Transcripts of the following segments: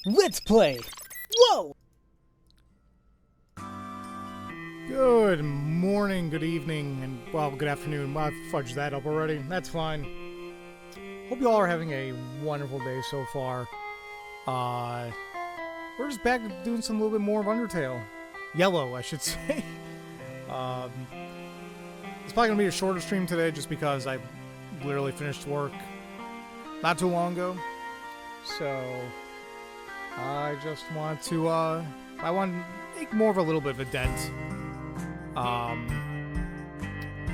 Let's play! Whoa! Good morning, good evening, and, well, good afternoon. I fudged that up already. That's fine. Hope you all are having a wonderful day so far. We're just back to doing some little bit more of Undertale. Yellow, I should say. It's probably going to be a shorter stream today just because I literally finished work not too long ago. So, I just want to, I want to make more of a little bit of a dent.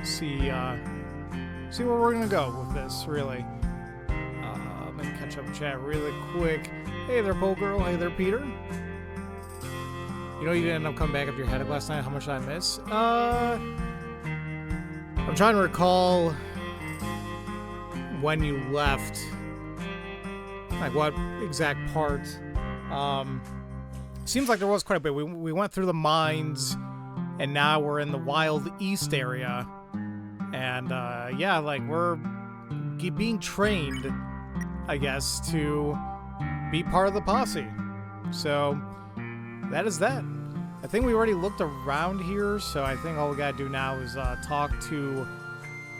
See where we're gonna go with this, really. Let me catch up chat really quick. Hey there, Pole Girl. Hey there, Peter. You know you didn't end up coming back up your head last night. How much did I miss? I'm trying to recall when you left. Like what exact part. Seems like there was quite a bit. We went through the mines, and now we're in the Wild East area. And, yeah, like, we're being trained, I guess, to be part of the posse. So, that is that. I think we already looked around here, so I think all we gotta do now is, talk to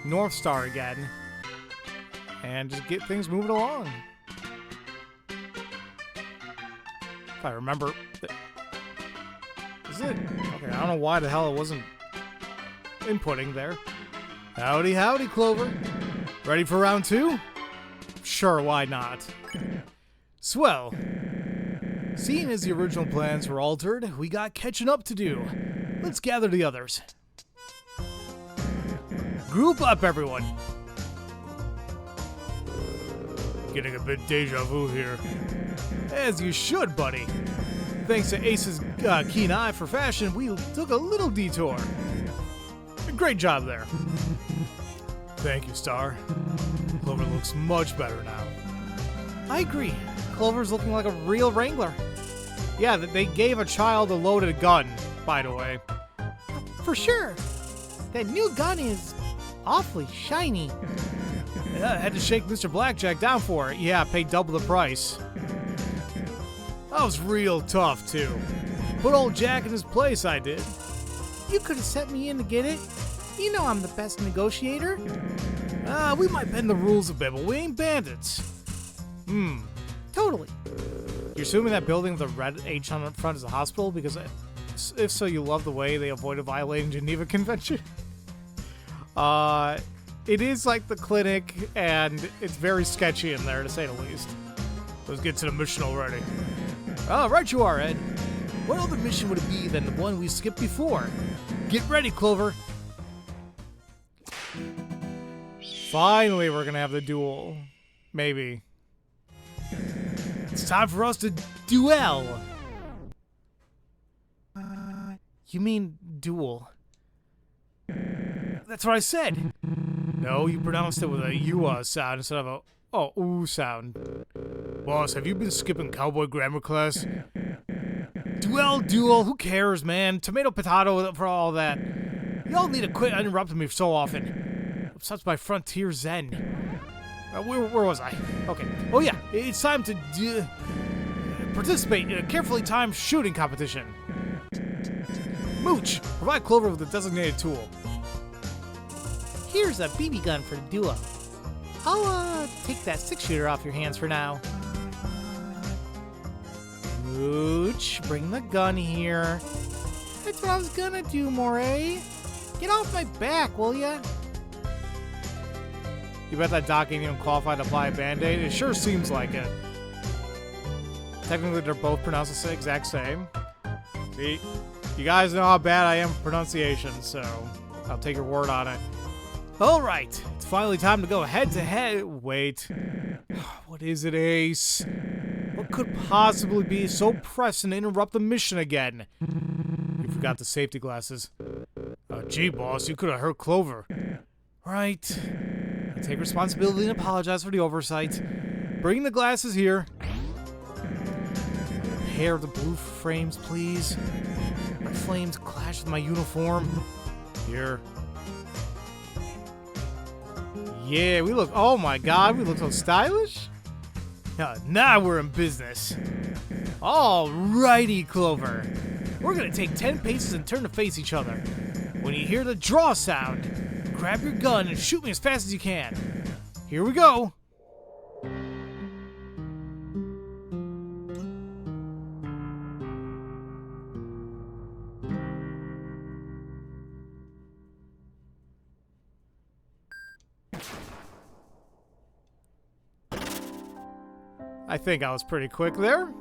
North Star again. And just get things moving along. If I remember... Is it? Okay, I don't know why the hell it wasn't inputting there. Howdy, howdy, Clover. Ready for round two? Sure, why not? Swell. Seeing as the original plans were altered, we got catching up to do. Let's gather the others. Group up, everyone. Getting a bit deja vu here. As you should, buddy. Thanks to Ace's keen eye for fashion, we took a little detour. Great job there. Thank you, Star. Clover looks much better now. I agree. Clover's looking like a real wrangler. Yeah, they gave a child a loaded gun, by the way. For sure. That new gun is awfully shiny. Yeah, I had to shake Mr. Blackjack down for it. Yeah, paid double the price. That was real tough, too. Put old Jack in his place, I did. You could have sent me in to get it. You know I'm the best negotiator. We might bend the rules a bit, but we ain't bandits. Totally. You're assuming that building with a red H on the front is a hospital? Because if so, you love the way they avoided violating Geneva Convention? It is like the clinic, and it's very sketchy in there, to say the least. Let's get to the mission already. Oh, right you are, Ed. What other mission would it be than the one we skipped before? Get ready, Clover. Finally, we're gonna have the duel. Maybe. It's time for us to duel. You mean duel? That's what I said. No, you pronounced it with a U sound instead of a ooh sound. Boss, have you been skipping cowboy grammar class? Duel, who cares, man? Tomato, potato for all that. Y'all need to quit interrupting me so often. Such my frontier zen. Where was I? Okay. Oh yeah, it's time to participate in a carefully timed shooting competition. Mooch, provide Clover with a designated tool. Here's a BB gun for the duo. I'll take that 6-shooter off your hands for now. Mooch, bring the gun here. That's what I was gonna do, Moray. Get off my back, will ya? You bet that doc ain't even qualified to apply a band-aid? It sure seems like it. Technically, they're both pronounced the exact same. See? You guys know how bad I am for pronunciation, so I'll take your word on it. Alright, it's finally time to go head-to-head. Wait. What is it, Ace? What could possibly be so pressing to interrupt the mission again? You forgot the safety glasses. Gee, boss, you could have hurt Clover. Right. I take responsibility and apologize for the oversight. Bring the glasses here. A pair of the blue frames, please. My flames clash with my uniform. Here. Yeah, we look, oh my god, we look so stylish. Now we're in business. Alrighty, Clover. We're gonna take 10 paces and turn to face each other. When you hear the draw sound, grab your gun and shoot me as fast as you can. Here we go. I think I was pretty quick there.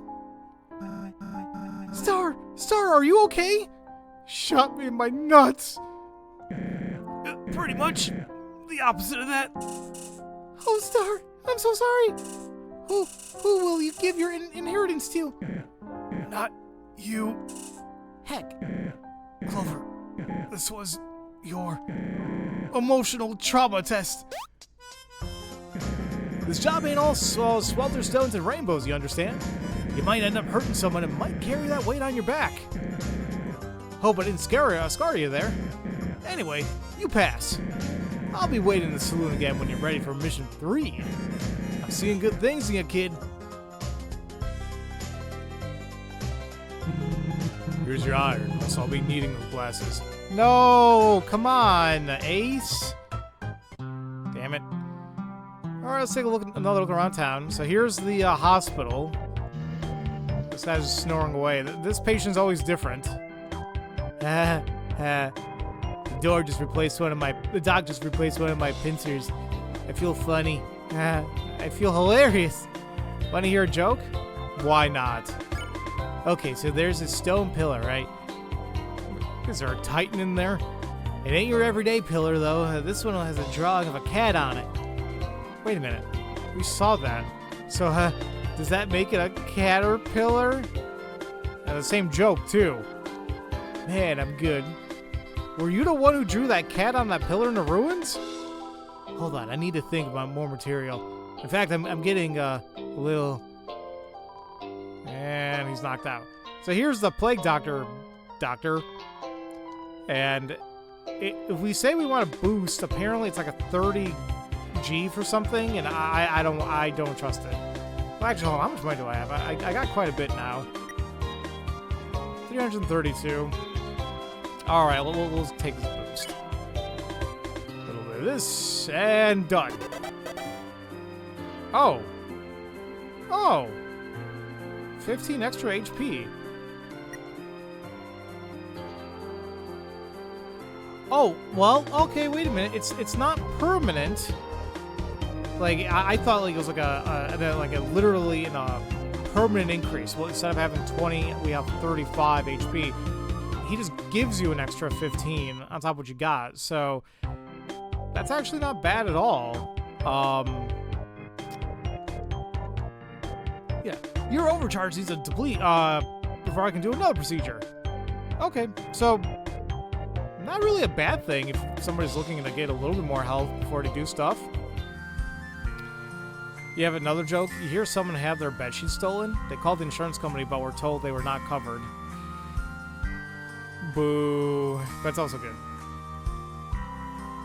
Star, are you okay? Shot me in my nuts. Pretty much the opposite of that. Oh, Star, I'm so sorry. Who will you give your inheritance to? Not you. Heck, Clover, this was your emotional trauma test. This job ain't all swelter stones and rainbows, you understand? You might end up hurting someone and might carry that weight on your back. Hope I didn't scar you there. Anyway, you pass. I'll be waiting in the saloon again when you're ready for mission 3. I'm seeing good things in you, kid. Here's your iron, so I'll be needing those glasses. No, come on, Ace. Damn it. Alright, let's take another look around town. So here's the hospital. This guy's just snoring away. This patient's always different. The doc just replaced one of my pincers. I feel funny. I feel hilarious. Want to hear a joke? Why not? Okay, so there's a stone pillar, right? Is there a titan in there? It ain't your everyday pillar, though. This one has a drawing of a cat on it. Wait a minute. We saw that. So, does that make it a caterpillar? And the same joke, too. Man, I'm good. Were you the one who drew that cat on that pillar in the ruins? Hold on, I need to think about more material. In fact, I'm getting a little... And he's knocked out. So here's the plague doctor. And if we say we want to boost, apparently it's like a 30 G for something, and I don't trust it. Well, actually, hold on, how much money do I have? I got quite a bit now. 332. All right, we'll take this boost. A little bit of this, and done. Oh. 15 extra HP. Oh, well, okay, wait a minute. It's not permanent. Like, I thought like it was like a literally in a permanent increase. Well, instead of having 20, we have 35 HP. He just gives you an extra 15 on top of what you got. So that's actually not bad at all. Yeah, your overcharge needs to deplete before I can do another procedure. Okay, so not really a bad thing if somebody's looking to get a little bit more health before they do stuff. You have another joke? You hear someone have their bedsheet stolen? They called the insurance company, but were told they were not covered. Boo. That's also good.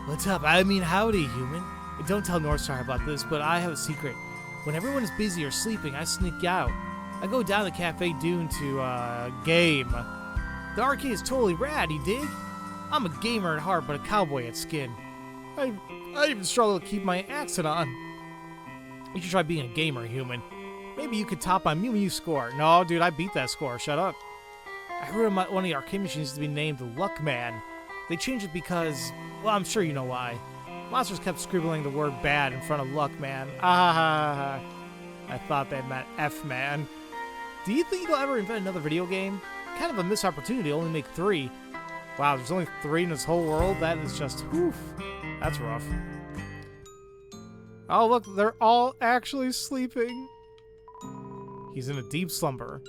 What's up? I mean, howdy, human. Don't tell Northstar about this, but I have a secret. When everyone is busy or sleeping, I sneak out. I go down to Cafe Dune to, game. The arcade is totally rad, you dig? I'm a gamer at heart, but a cowboy at skin. I even struggle to keep my accent on. You should try being a gamer, human. Maybe you could top my Mew Mew score. No, dude, I beat that score. Shut up. I heard one of the arcade machines to be named the Luck Man. They changed it because, well, I'm sure you know why. Monsters kept scribbling the word bad in front of Luck Man. I thought they meant F-Man. Do you think you'll ever invent another video game? Kind of a missed opportunity to only make 3. Wow, there's only 3 in this whole world? That is just, whew. That's rough. Oh, look, they're all actually sleeping. He's in a deep slumber.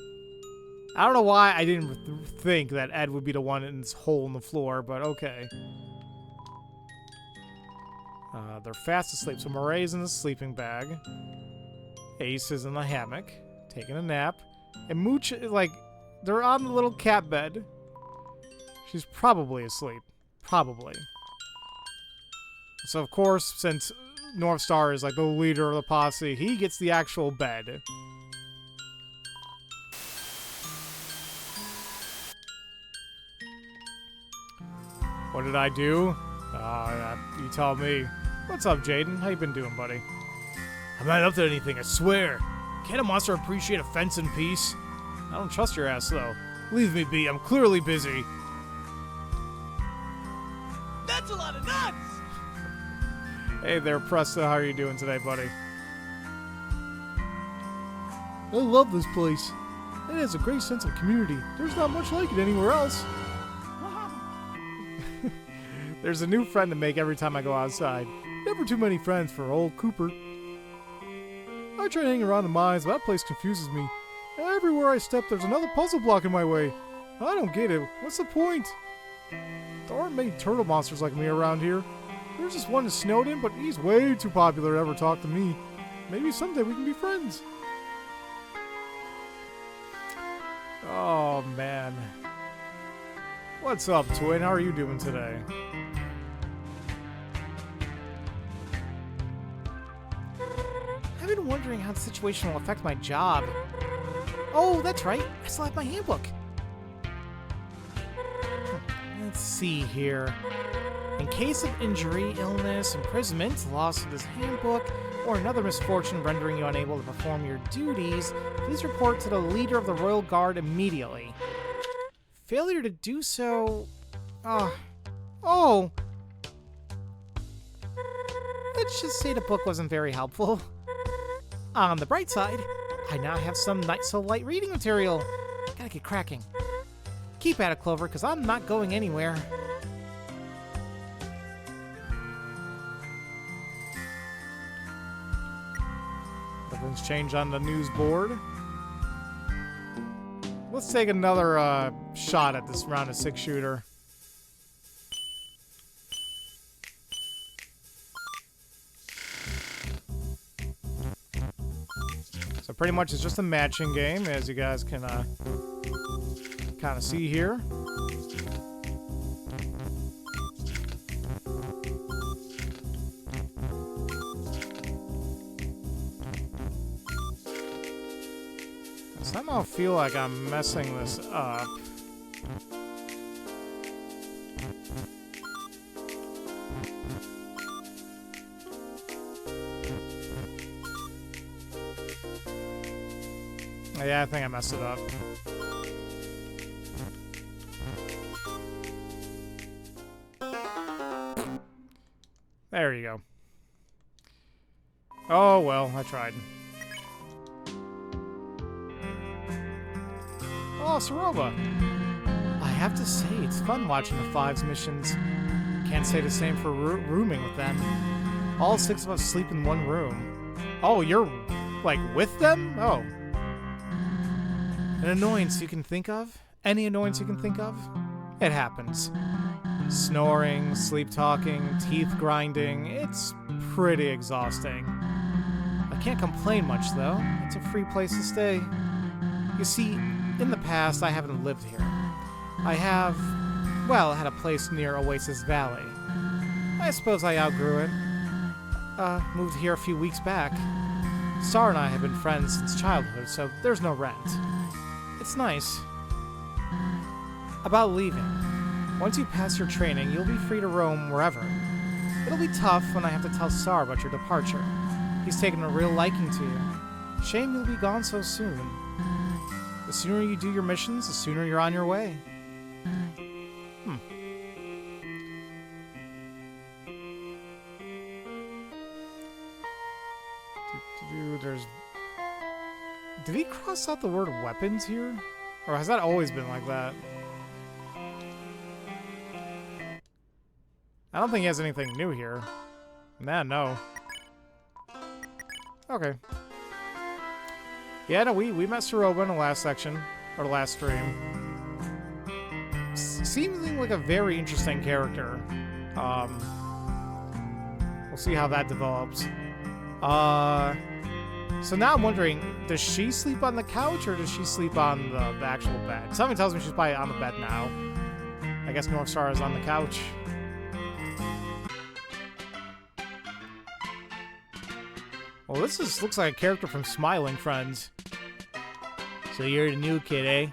I don't know why I didn't think that Ed would be the one in this hole in the floor, but okay. They're fast asleep. So Moray's in the sleeping bag. Ace is in the hammock, taking a nap. And Mooch, like, they're on the little cat bed. She's probably asleep. Probably. So, of course, since North Star is like the leader of the posse. He gets the actual bed. What did I do? You tell me. What's up, Jaden? How you been doing, buddy? I'm not up to anything, I swear. Can't a monster appreciate a fence in peace? I don't trust your ass, though. Leave me be, I'm clearly busy. That's a lot of nuts! Hey there, Presto. How are you doing today, buddy? I love this place. It has a great sense of community. There's not much like it anywhere else. There's a new friend to make every time I go outside. Never too many friends for old Cooper. I try to hang around the mines, but that place confuses me. Everywhere I step, there's another puzzle block in my way. I don't get it. What's the point? There aren't many turtle monsters like me around here. There's just one in Snowden, but he's way too popular to ever talk to me. Maybe someday we can be friends. Oh, man. What's up, Twin? How are you doing today? I've been wondering how the situation will affect my job. Oh, that's right. I still have my handbook. Let's see here. In case of injury, illness, imprisonment, loss of this handbook, or another misfortune rendering you unable to perform your duties, please report to the leader of the Royal Guard immediately. Failure to do so... Oh! Let's just say the book wasn't very helpful. On the bright side, I now have some Night So Light reading material. Gotta get cracking. Keep at it, Clover, because I'm not going anywhere. Nothing's changed on the news board. Let's take another shot at this round of 6 shooter. So pretty much it's just a matching game, as you guys can kind of see here. I somehow feel like I'm messing this up. Yeah, I think I messed it up. There you go. Oh, well, I tried. Oh, Sarova. I have to say, it's fun watching the Five's missions. Can't say the same for rooming with them. All 6 of us sleep in one room. Oh, you're, like, with them? Oh. An annoyance you can think of? Any annoyance you can think of? It happens. Snoring, sleep talking, teeth grinding, it's pretty exhausting. I can't complain much, though. It's a free place to stay. You see, in the past, I haven't lived here. I have, well, had a place near Oasis Valley. I suppose I outgrew it. Moved here a few weeks back. Star and I have been friends since childhood, so there's no rent. It's nice. About leaving. Once you pass your training, you'll be free to roam wherever. It'll be tough when I have to tell Sar about your departure. He's taken a real liking to you. Shame you'll be gone so soon. The sooner you do your missions, the sooner you're on your way. There's... Did he cross out the word weapons here? Or has that always been like that? I don't think he has anything new here. Nah, no. Okay. Yeah, no, we met Sarova in the last section, or the last stream. Seeming like a very interesting character. We'll see how that develops. So now I'm wondering, does she sleep on the couch, or does she sleep on the actual bed? Something tells me she's probably on the bed now. I guess North Star is on the couch. Well, looks like a character from Smiling Friends. So you're the new kid, eh?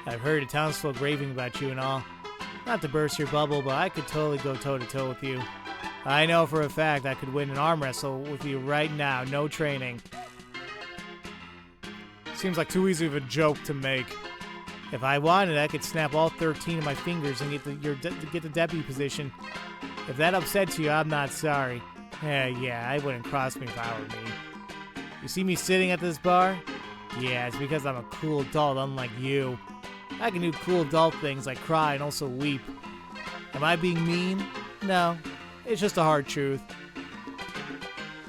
I've heard the townsfolk raving about you and all. Not to burst your bubble, but I could totally go toe-to-toe with you. I know for a fact I could win an arm wrestle with you right now, no training. Seems like too easy of a joke to make. If I wanted, I could snap all 13 of my fingers and get the deputy position. If that upsets you, I'm not sorry. Yeah, I wouldn't cross me if I were me. You see me sitting at this bar? Yeah, it's because I'm a cool adult, unlike you. I can do cool adult things like cry and also weep. Am I being mean? No, it's just a hard truth.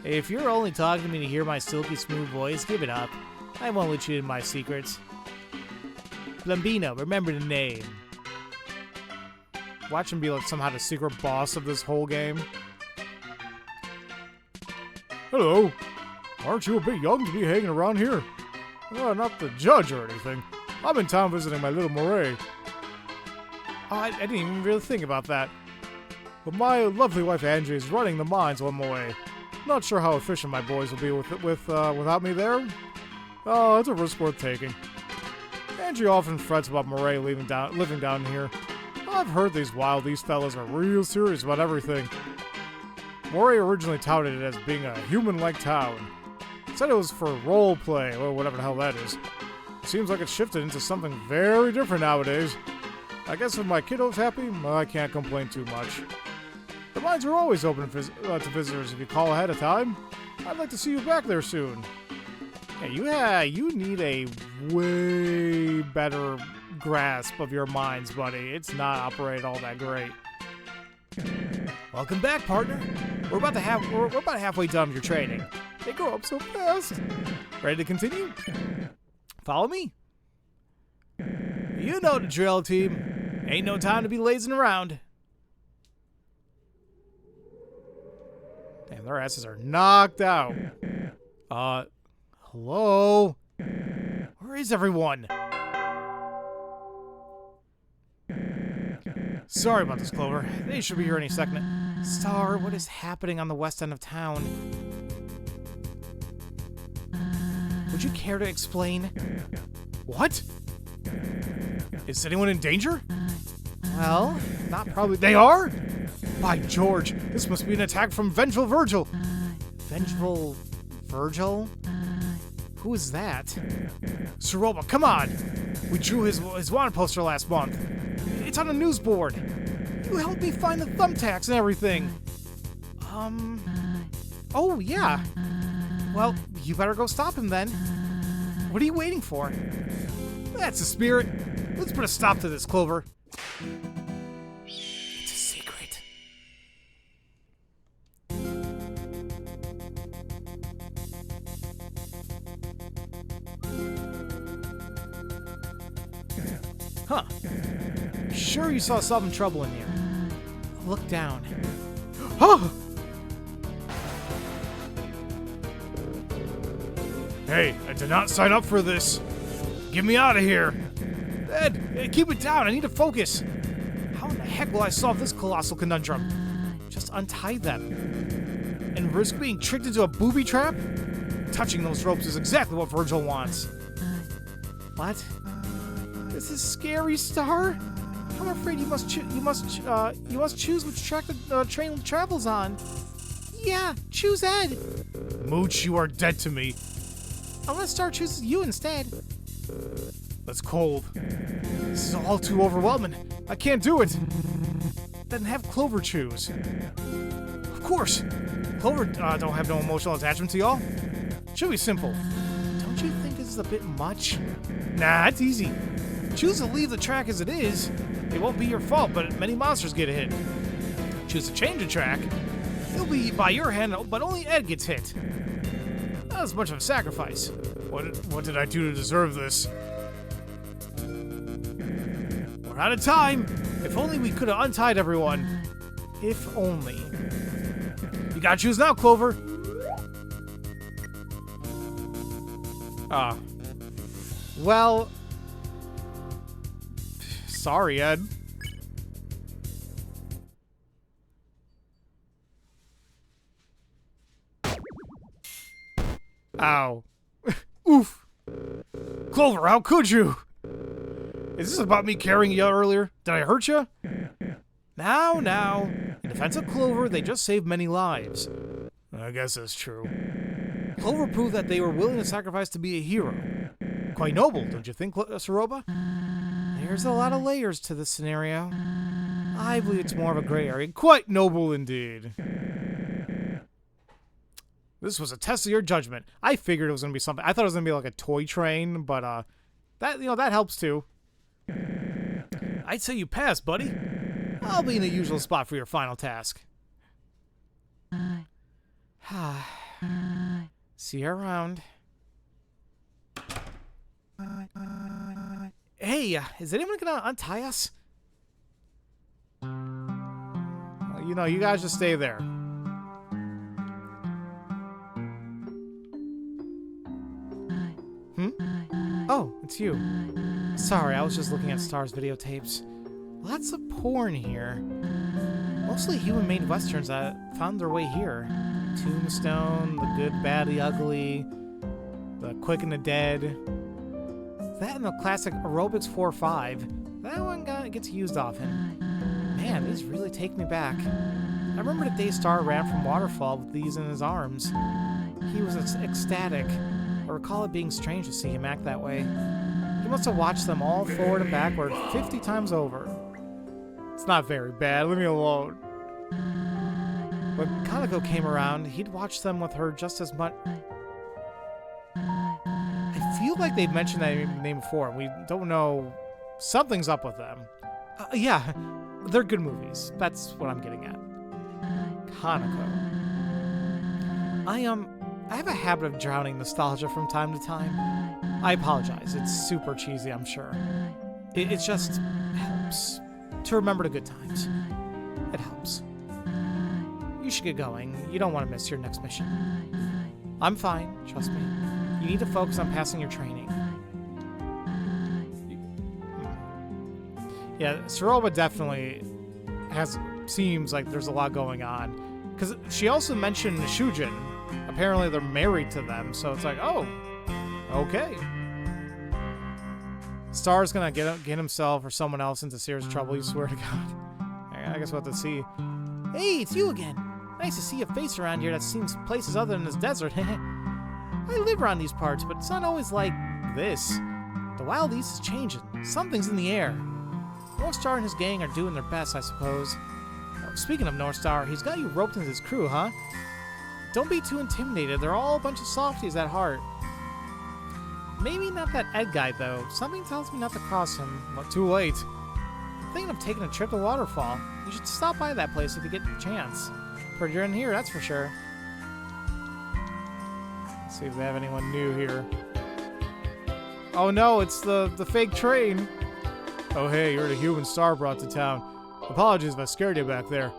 If you're only talking to me to hear my silky smooth voice, give it up. I won't let you in my secrets. Blambino, remember the name. Watch him be like somehow the secret boss of this whole game. Hello. Aren't you a bit young to be hanging around here? Not the judge or anything. I'm in town visiting my little moray. Oh, I didn't even really think about that. But my lovely wife Angie is running the mines while I'm away. Not sure how efficient my boys will be without me there. Oh, it's a risk worth taking. Angie often frets about Moray living down here. I've heard these Wild East fellas are real serious about everything. Moray originally touted it as being a human-like town. Said it was for role play, or whatever the hell that is. Seems like it's shifted into something very different nowadays. I guess if my kiddo's happy, I can't complain too much. The mines are always open to visitors if you call ahead of time. I'd like to see you back there soon. Yeah, you need a way better grasp of your mines, buddy. It's not operated all that great. Welcome back, partner. We're about halfway done with your training. They grow up so fast. Ready to continue? Follow me. You know the drill, team. Ain't no time to be lazing around. Damn, their asses are knocked out. Hello? Where is everyone? Sorry about this, Clover. They should be here any second. Star, what is happening on the west end of town? Would you care to explain? What? Is anyone in danger? Well, not probably. They are? By George, this must be an attack from Vengeful Virgil. Vengeful Virgil? Who is that? Soroba, come on! We drew his wanted poster last month. It's on a news board. You helped me find the thumbtacks and everything. Oh, yeah. Well, you better go stop him then. What are you waiting for? That's the spirit. Let's put a stop to this, Clover. It's a secret. Huh. Sure you saw some trouble in here. Look down. Oh! Hey, I did not sign up for this. Get me out of here. Ed, keep it down. I need to focus. How in the heck will I solve this colossal conundrum? Just untie them. And risk being tricked into a booby trap? Touching those ropes is exactly what Virgil wants. What? This is scary, Star. I'm afraid you must choose which track the train travels on. Yeah, choose Ed. Mooch, you are dead to me. Unless Star chooses you instead. That's cold. This is all too overwhelming. I can't do it. Then have Clover choose. Of course. Clover don't have no emotional attachment to y'all. Should be simple. Don't you think this is a bit much? Nah, it's easy. Choose to leave the track as it is. It won't be your fault, but many monsters get hit. Choose to change the track. It'll be by your hand, but only Ed gets hit. Not as much of a sacrifice. What did I do to deserve this? We're out of time. If only we could have untied everyone. If only. You gotta choose now, Clover. Well... Sorry, Ed. Ow. Oof. Clover, how could you? Is this about me carrying you out earlier? Did I hurt you? Now. In defense of Clover, they just saved many lives. I guess that's true. Clover proved that they were willing to sacrifice to be a hero. Quite noble, don't you think, Saroba? There's a lot of layers to this scenario. I believe it's more of a gray area. Quite noble indeed. This was a test of your judgment. I figured it was going to be something. I thought it was going to be like a toy train, but that helps too. I'd say you passed, buddy. I'll be in the usual spot for your final task. See you around. Hey, is anyone gonna untie us? You know, you guys just stay there. Oh, it's you. Sorry, I was just looking at Star's videotapes. Lots of porn here. Mostly human-made westerns that found their way here. Tombstone, The Good, Bad, the Ugly, The Quick and the Dead. That and the classic Aerobics 4-5. That one gets used often. Man, these really take me back. I remember the day Star ran from Waterfall with these in his arms. He was ecstatic. I recall it being strange to see him act that way. He must have watched them all forward and backward 50 times over. It's not very bad, leave me alone. When Kanako came around, he'd watch them with her just as much. I feel like they've mentioned that name before. We don't know. Something's up with them. Yeah, they're good movies. That's what I'm getting at. Kanako. I have a habit of drowning nostalgia from time to time. I apologize. It's super cheesy, I'm sure. It just helps to remember the good times. It helps. You should get going. You don't want to miss your next mission. I'm fine, trust me. You need to focus on passing your training. Yeah, Saroba definitely seems like there's a lot going on. Because she also mentioned Shujin. Apparently they're married to them, so it's like, oh, okay. Star's gonna get himself or someone else into serious trouble, you swear to God. I guess we'll have to see. Hey, it's you again. Nice to see a face around here that seems places other than this desert. I live around these parts, but it's not always like this. The Wild East is changing. Something's in the air. North Star and his gang are doing their best, I suppose. Oh, speaking of North Star, he's got you roped into his crew, huh? Don't be too intimidated. They're all a bunch of softies at heart. Maybe not that Ed guy, though. Something tells me not to cross him. Well, too late. I'm thinking of taking a trip to Waterfall. You should stop by that place if you get the chance. Prettier in here, that's for sure. Let's see if they have anyone new here. Oh no, it's the fake train. Oh hey, you're the human Star brought to town. Apologies if I scared you back there.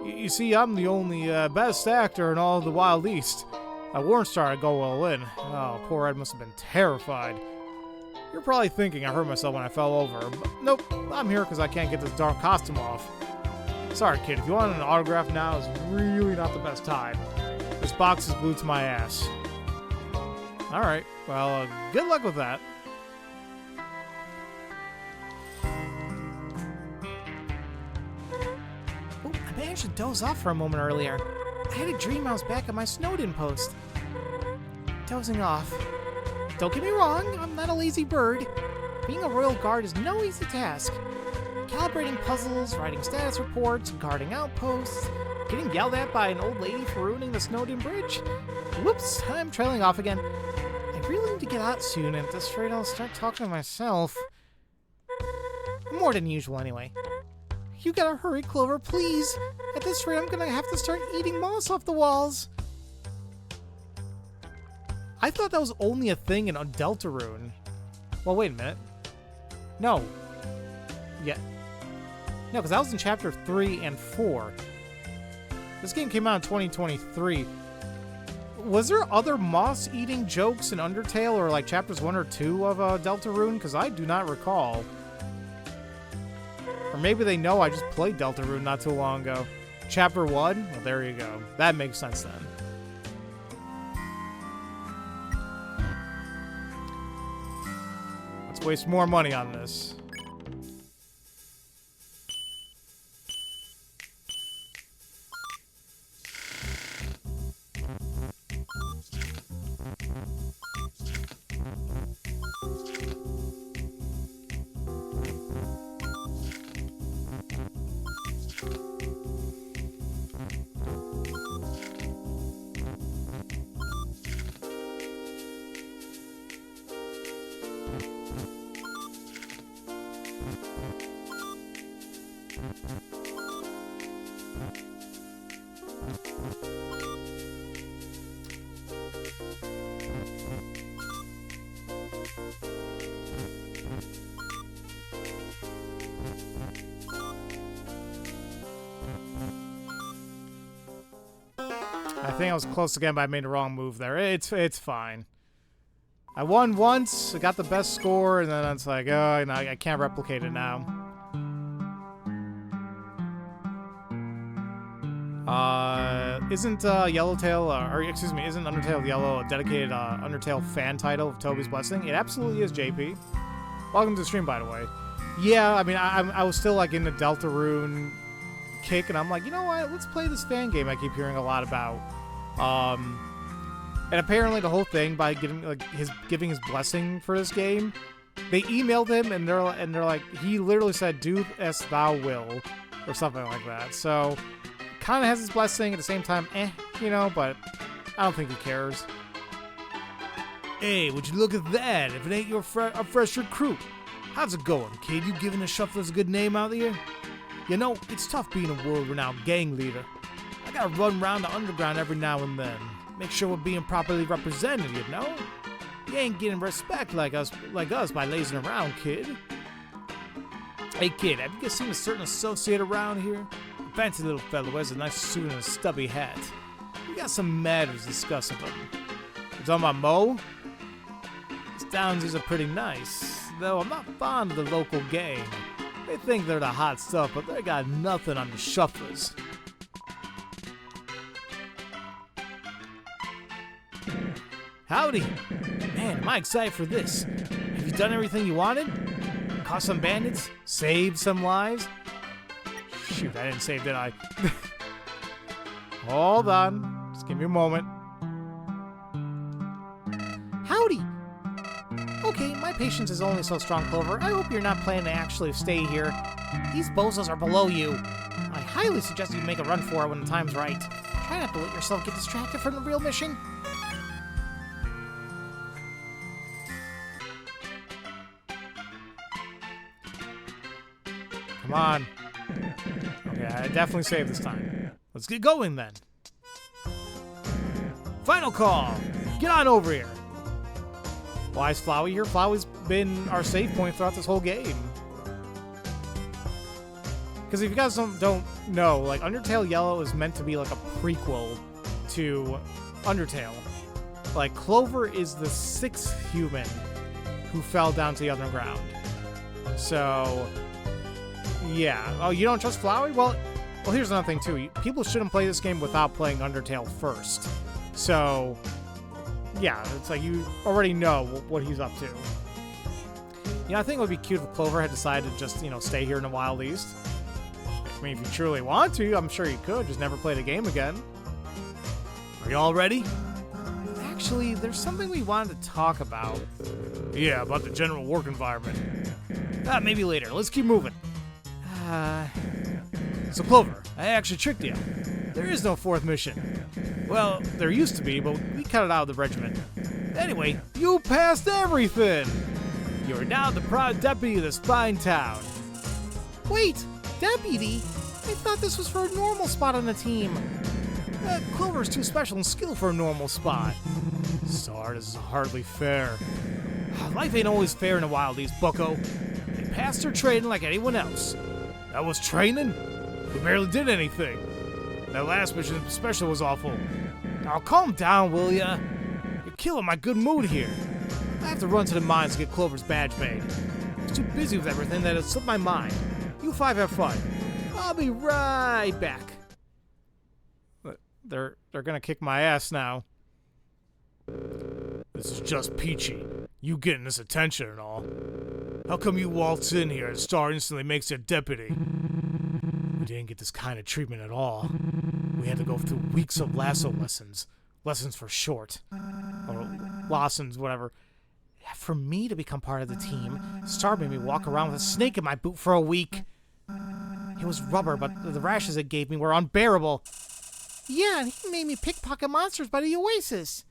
You see, I'm the only best actor in all of the Wild East. I warned Star I'd go all in. Oh, poor Ed must have been terrified. You're probably thinking I hurt myself when I fell over, but nope, I'm here because I can't get this darn costume off. Sorry, kid, if you want an autograph now, it's really not the best time. This box is glued to my ass. Alright, well, good luck with that. Oh, I managed to doze off for a moment earlier. I had a dream I was back at my Snowden post. Dozing off. Don't get me wrong, I'm not a lazy bird. Being a royal guard is no easy task. Calibrating puzzles, writing status reports, guarding outposts, getting yelled at by an old lady for ruining the Snowden Bridge. Whoops, I'm trailing off again. I really need to get out soon, and at this rate I'll start talking to myself. More than usual, anyway. You gotta hurry, Clover, please. At this rate I'm gonna have to start eating moss off the walls. I thought that was only a thing in Deltarune. Well, wait a minute. No. Yeah. No, because that was in Chapter 3 and 4. This game came out in 2023. Was there other moss-eating jokes in Undertale, or like Chapters 1 or 2 of Deltarune? Because I do not recall. Or maybe they know I just played Deltarune not too long ago. Chapter 1? Well, there you go. That makes sense then. Let's waste more money on this. I think I was close again, but I made the wrong move there. It's fine. I won once, I got the best score, and then it's like, oh, no, I can't replicate it now. Isn't Yellowtail, or excuse me, isn't Undertale Yellow a dedicated Undertale fan title of Toby's Blessing? It absolutely is, JP. Welcome to the stream, by the way. Yeah, I mean, I was still like in the Deltarune kick, and I'm like, you know what? Let's play this fan game I keep hearing a lot about. And apparently the whole thing by giving his blessing for this game, they emailed him and they're like, he literally said, "Do as thou will," or something like that. So kind of has his blessing at the same time, you know, but I don't think he cares. Hey, would you look at that? If it ain't a fresh recruit. How's it going, kid? You giving the Shufflers a good name out here? You know, it's tough being a world-renowned gang leader. I gotta run around the underground every now and then. Make sure we're being properly represented, you know? You ain't getting respect like us by lazing around, kid. Hey, kid, have you seen a certain associate around here? A fancy little fellow wears a nice suit and a stubby hat. We got some matters to discuss with him. You talking about Mo? His downsies are pretty nice, though I'm not fond of the local gang. They think they're the hot stuff, but they got nothing on the Shufflers. Howdy! Man, am I excited for this. Have you done everything you wanted? Caught some bandits? Saved some lives? Shoot, I didn't save, did I? Hold on. Just give me a moment. Howdy! Okay, my patience is only so strong, Clover. I hope you're not planning to actually stay here. These bozos are below you. I highly suggest you make a run for it when the time's right. Try not to let yourself get distracted from the real mission. Come on. Okay, I definitely saved this time. Let's get going then. Final call. Get on over here. Why is Flowey here? Flowey's been our save point throughout this whole game. Because if you guys don't know, like, Undertale Yellow is meant to be like a prequel to Undertale. Like, Clover is the 6th human who fell down to the underground. So, yeah. Oh, you don't trust Flowey? Well, here's another thing, too. People shouldn't play this game without playing Undertale first. So, yeah, it's like you already know what he's up to. You know, I think it would be cute if Clover had decided to just, you know, stay here in the Wild East. I mean, if you truly want to, I'm sure you could. Just never play the game again. Are you all ready? Actually, there's something we wanted to talk about. Yeah, about the general work environment. Maybe later. Let's keep moving. So Clover, I actually tricked you. There is no 4th mission. Well, there used to be, but we cut it out of the regiment. Anyway, you passed everything! You're now the proud deputy of this fine town. Wait, deputy? I thought this was for a normal spot on the team. Clover's too special and skilled for a normal spot. Star, this is hardly fair. Life ain't always fair in the Wild East, bucko. They passed their training like anyone else. That was training? We barely did anything. That last mission special was awful. Now calm down, will ya? You're killing my good mood here. I have to run to the mines to get Clover's badge made. I was too busy with everything that it slipped my mind. You 5 have fun. I'll be right back. They're gonna kick my ass now. This is just peachy. You getting this attention and all. How come you waltz in here and Star instantly makes you a deputy? We didn't get this kind of treatment at all. We had to go through weeks of lasso lessons. Lessons for short. Or lessons, whatever. For me to become part of the team, Star made me walk around with a snake in my boot for a week. It was rubber, but the rashes it gave me were unbearable. Yeah, and he made me pickpocket monsters by the Oasis.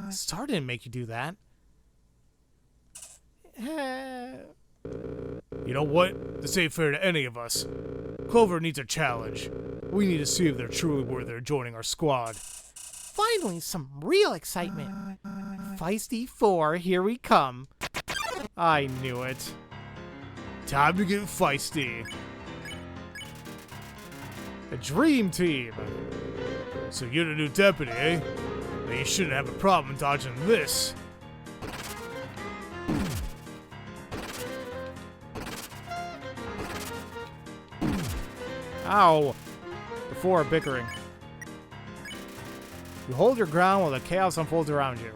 Star didn't make you do that. You know what? This ain't fair to any of us. Clover needs a challenge. We need to see if they're truly worthy of joining our squad. Finally, some real excitement. Feisty 4, here we come. I knew it. Time to get feisty. The dream team. So you're the new deputy, eh? Then you shouldn't have a problem dodging this. Ow. The 4 are bickering. You hold your ground while the chaos unfolds around you.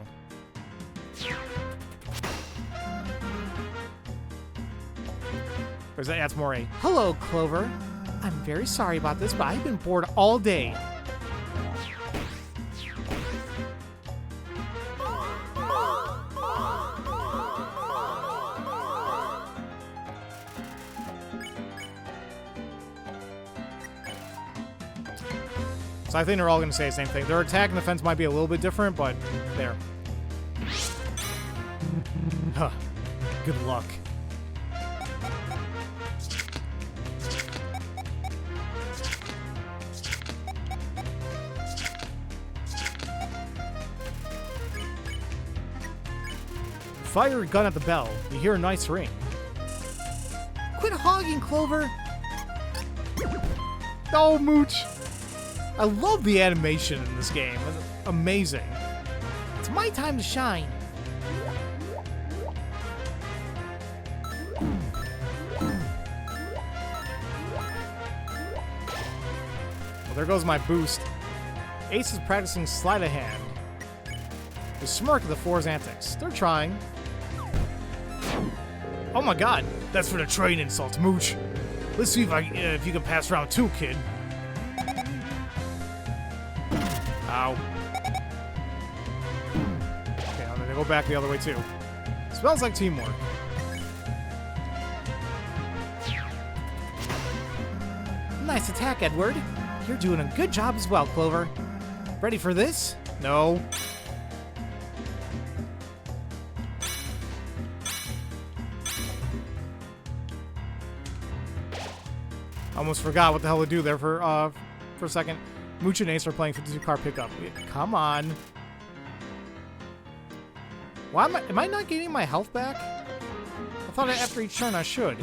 Or is that, that's more a, hello, Clover. I'm very sorry about this, but I've been bored all day. So I think they're all going to say the same thing. Their attack and defense might be a little bit different, but there. Huh. Good luck. Fire your gun at the bell. You hear a nice ring. Quit hogging, Clover! Oh, Mooch! I love the animation in this game. It's amazing. It's my time to shine. Well, there goes my boost. Ace is practicing sleight of hand. They smirk at the 4's antics. They're trying. Oh my god, that's for the train insult, Mooch. Let's see if you can pass round 2, kid. Ow. Okay, now they go back the other way too. Smells like teamwork. Nice attack, Edward. You're doing a good job as well, Clover. Ready for this? No. Almost forgot what the hell to do there for a second. Mooch and Ace are playing 52-car pickup. Come on. Why am I not getting my health back? I thought after each turn I should.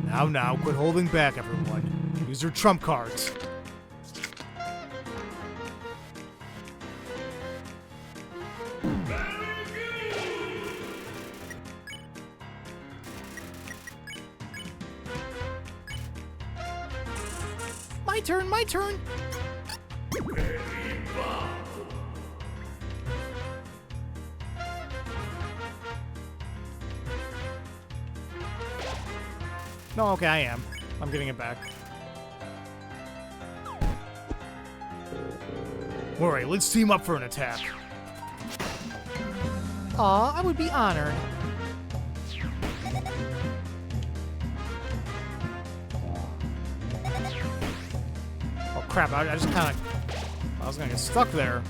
Now, quit holding back, everyone. Use your trump cards. My turn! No, okay, I am. I'm getting it back. Alright, let's team up for an attack. Aw, I would be honored. Crap, I just kind of... I was gonna get stuck there.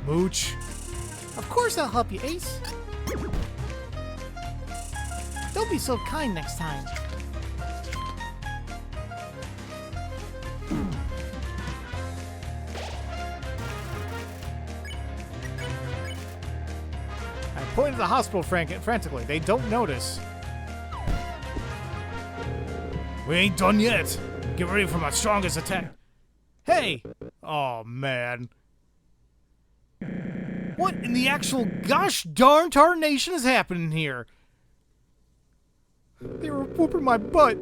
Mooch. Of course I'll help you, Ace. Don't be so kind next time. Point to the hospital frantically. They don't notice. We ain't done yet. Get ready for my strongest attack. Hey! Oh, man. What in the actual gosh darn tarnation is happening here? They were whooping my butt.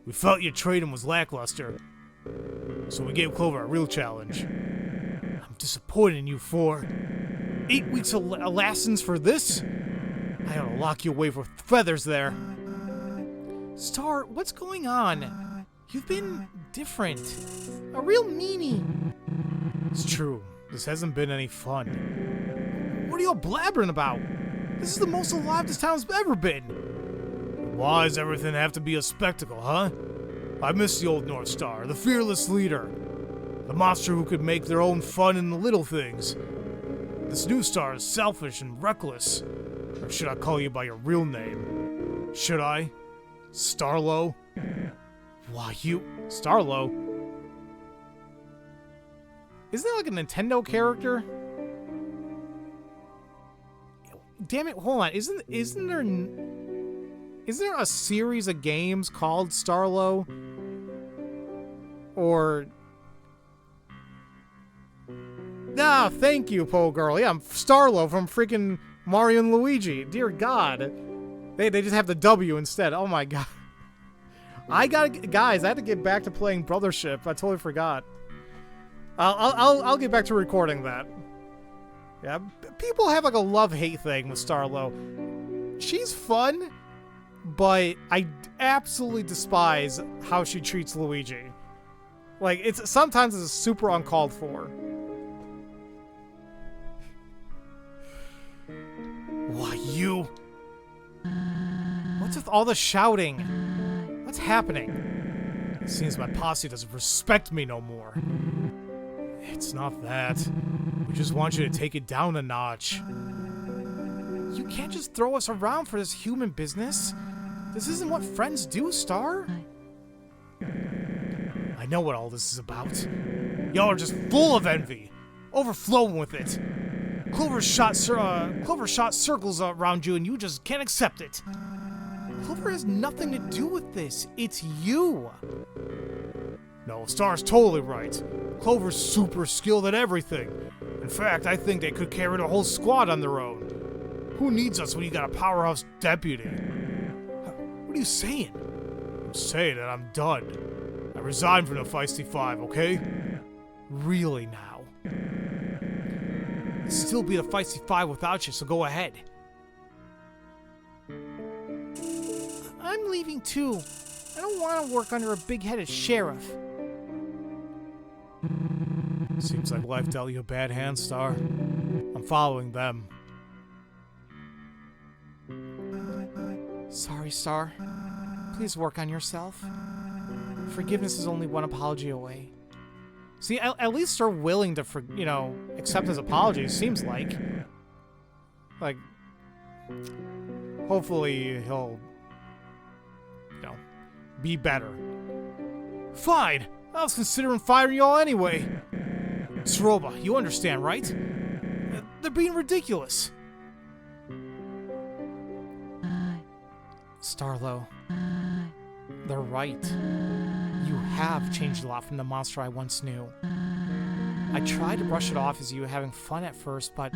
We felt your trading was lackluster. So we gave Clover a real challenge. I'm disappointed in you, 4. 8 weeks of lessons for this? I ought to lock you away with feathers there. Star, what's going on? You've been different. A real meanie. It's true. This hasn't been any fun. What are you all blabbering about? This is the most alive this town's ever been. Why does everything have to be a spectacle, huh? I miss the old North Star, the fearless leader. The monster who could make their own fun in the little things. This new star is selfish and reckless. Or should I call you by your real name? Should I? Starlo? Why, you... Starlo? Isn't that like a Nintendo character? Damn it, hold on. Isn't there a series of games called Starlo? Or... Ah, thank you, Po Girl. Yeah, I'm Starlo from freaking Mario and Luigi. Dear God. They just have the W instead. Oh my God. Guys, I had to get back to playing Brothership. I totally forgot. I'll get back to recording that. Yeah, people have like a love-hate thing with Starlo. She's fun, but I absolutely despise how she treats Luigi. Like, sometimes it's super uncalled for. Why, you... What's with all the shouting? What's happening? It seems my posse doesn't respect me no more. It's not that. We just want you to take it down a notch. You can't just throw us around for this human business. This isn't what friends do, Star. I know what all this is about. Y'all are just full of envy. Overflowing with it. Clover shot circles around you and you just can't accept it. Clover has nothing to do with this. It's you. No, Star's totally right. Clover's super skilled at everything. In fact, I think they could carry the whole squad on their own. Who needs us when you got a powerhouse deputy? What are you saying? I'm saying that I'm done. I resigned from the Feisty Five, okay? Really now. I'd still be the Feisty Five without you, so go ahead. I'm leaving too. I don't want to work under a big-headed sheriff. Seems like life dealt you a bad hand, Star. I'm following them. Sorry, Star. Please work on yourself. Forgiveness is only one apology away. See, at least they're willing to, accept his apology, seems like. Like, hopefully he'll, be better. Fine! I was considering firing y'all anyway. Sroba, you understand, right? They're being ridiculous. Starlo, they're right. You have changed a lot from the monster I once knew. I tried to brush it off as you having fun at first, but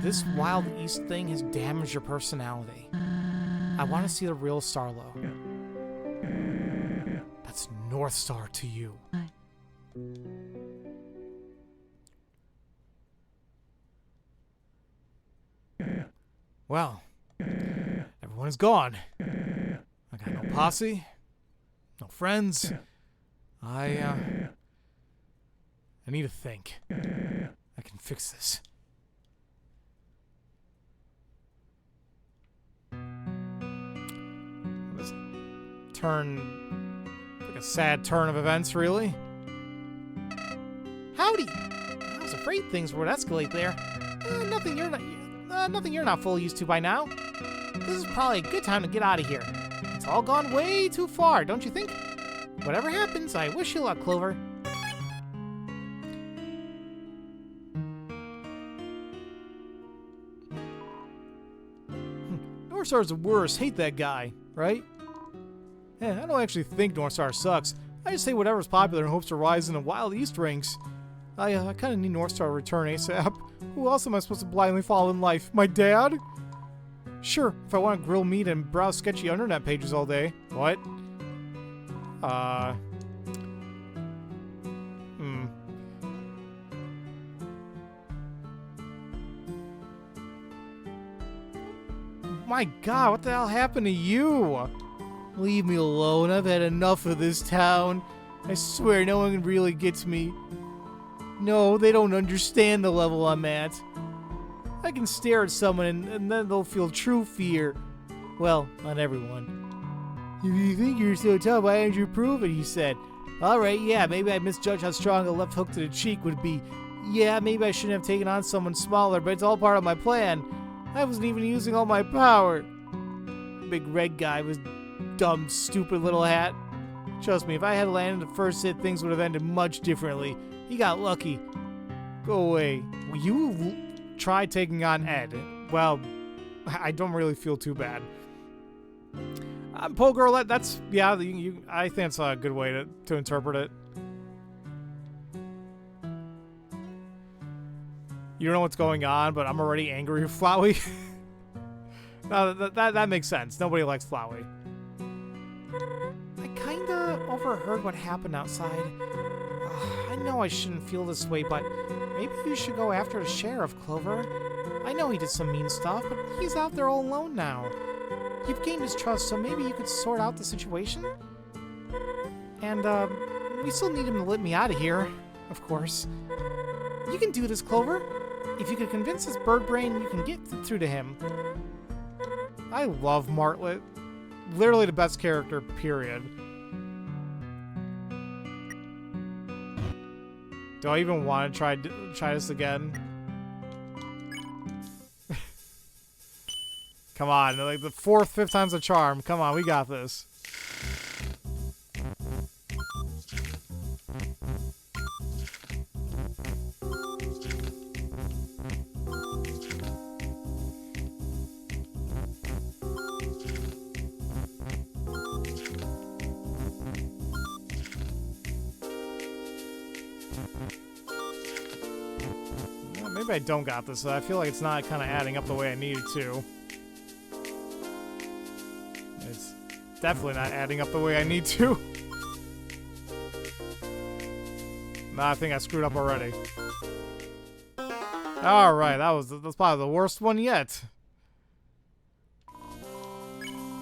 this Wild East thing has damaged your personality. I want to see the real Starlo. That's North Star to you. Well, everyone is gone. I got no posse, no friends. I need to think. I can fix this. This turn, like a sad turn of events, really. Howdy! I was afraid things would escalate there. Nothing you're not fully used to by now. This is probably a good time to get out of here. It's all gone way too far, don't you think? Whatever happens, I wish you luck, Clover. Northstar's the worst. Hate that guy, right? Yeah, I don't actually think Northstar sucks. I just say whatever's popular in hopes to rise in the Wild East ranks. I kind of need Northstar to return ASAP. Who else am I supposed to blindly follow in life? My dad? Sure, if I want to grill meat and browse sketchy internet pages all day. What? My God, what the hell happened to you? Leave me alone. I've had enough of this town. I swear no one really gets me. No, they don't understand the level I'm at. I can stare at someone and then they'll feel true fear. Well, not everyone. If you think you're so tough, why aren't you prove it? He said. Alright, yeah, maybe I misjudged how strong a left hook to the cheek would be. Yeah, maybe I shouldn't have taken on someone smaller, but it's all part of my plan. I wasn't even using all my power. Big red guy with dumb, stupid little hat. Trust me, if I had landed the first hit, things would have ended much differently. He got lucky. Go away. Will you try taking on Ed? Well, I don't really feel too bad. Poe Girl, that's, yeah, I think that's a good way to interpret it. You don't know what's going on, but I'm already angry with Flowey. No, that makes sense. Nobody likes Flowey. I kinda overheard what happened outside. I know I shouldn't feel this way, but maybe you should go after the sheriff, Clover. I know he did some mean stuff, but he's out there all alone now. You've gained his trust, so maybe you could sort out the situation? And, we still need him to let me out of here, of course. You can do this, Clover. If you could convince his bird brain, you can get through to him. I love Martlet. Literally the best character, period. Do I even want to try this again? Come on, like the fourth, fifth time's a charm. Come on, we got this. Maybe I don't got this. I feel like it's not kind of adding up the way I need it to. It's definitely not adding up the way I need to. Nah, I think I screwed up already. Alright, that's probably the worst one yet.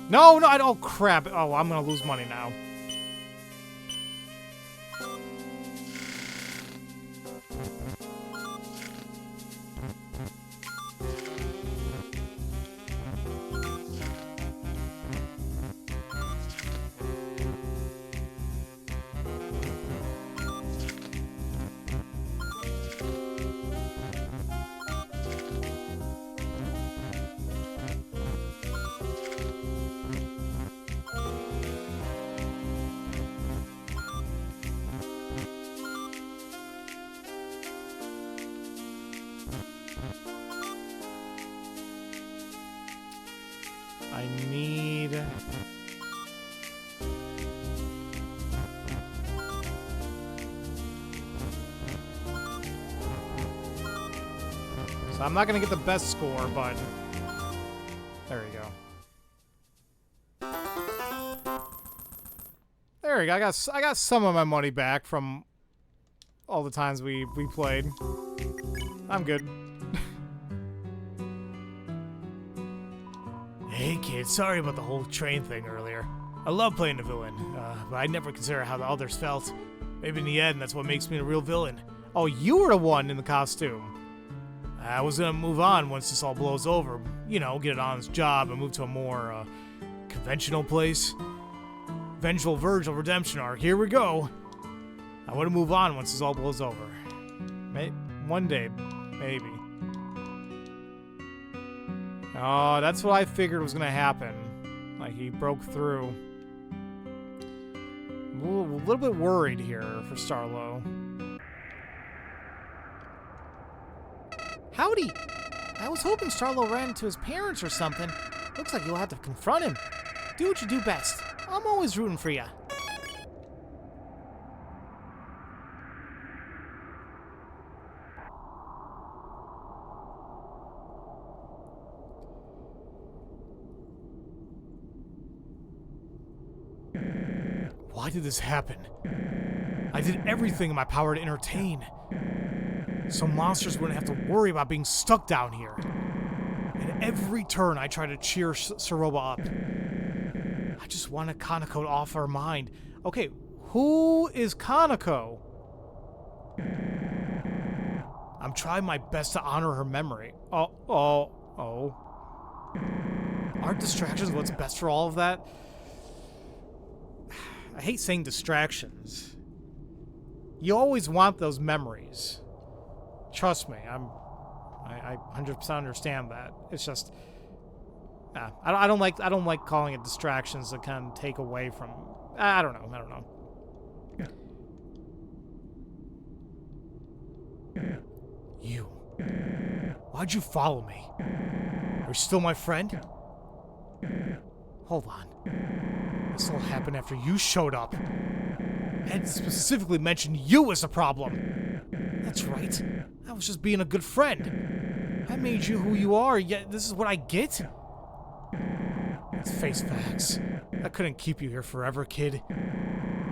No, oh crap. Oh, I'm gonna lose money now. I need... So I'm not gonna get the best score, but... There we go. There we go. I got some of my money back from all the times we played. I'm good. Hey kid, sorry about the whole train thing earlier. I love playing the villain, but I never consider how the others felt. Maybe in the end, that's what makes me a real villain. Oh, you were the one in the costume. I was gonna move on once this all blows over. You know, get an honest job and move to a more, conventional place. Vengeful Virgil redemption arc, here we go. I want to move on once this all blows over. One day, maybe. Oh, that's what I figured was gonna happen. Like, he broke through. I'm a little bit worried here for Starlo. Howdy! I was hoping Starlo ran into his parents or something. Looks like you'll have to confront him. Do what you do best. I'm always rooting for ya. Why did this happen? I did everything in my power to entertain. So monsters wouldn't have to worry about being stuck down here. And Every turn I try to cheer Saroba up. I just want Kanako off our mind. Okay, who is Kanako? I'm trying my best to honor her memory. Oh. Aren't distractions what's best for all of that? I hate saying distractions. You always want those memories. Trust me, I 100% understand that. It's just, I don't like calling it distractions that kind of take away from. I don't know. You. Why'd you follow me? Are you still my friend? Hold on. This all happened after you showed up. Ed specifically mentioned you as a problem. That's right. I was just being a good friend. I made you who you are, yet this is what I get? Let's face facts. I couldn't keep you here forever, kid.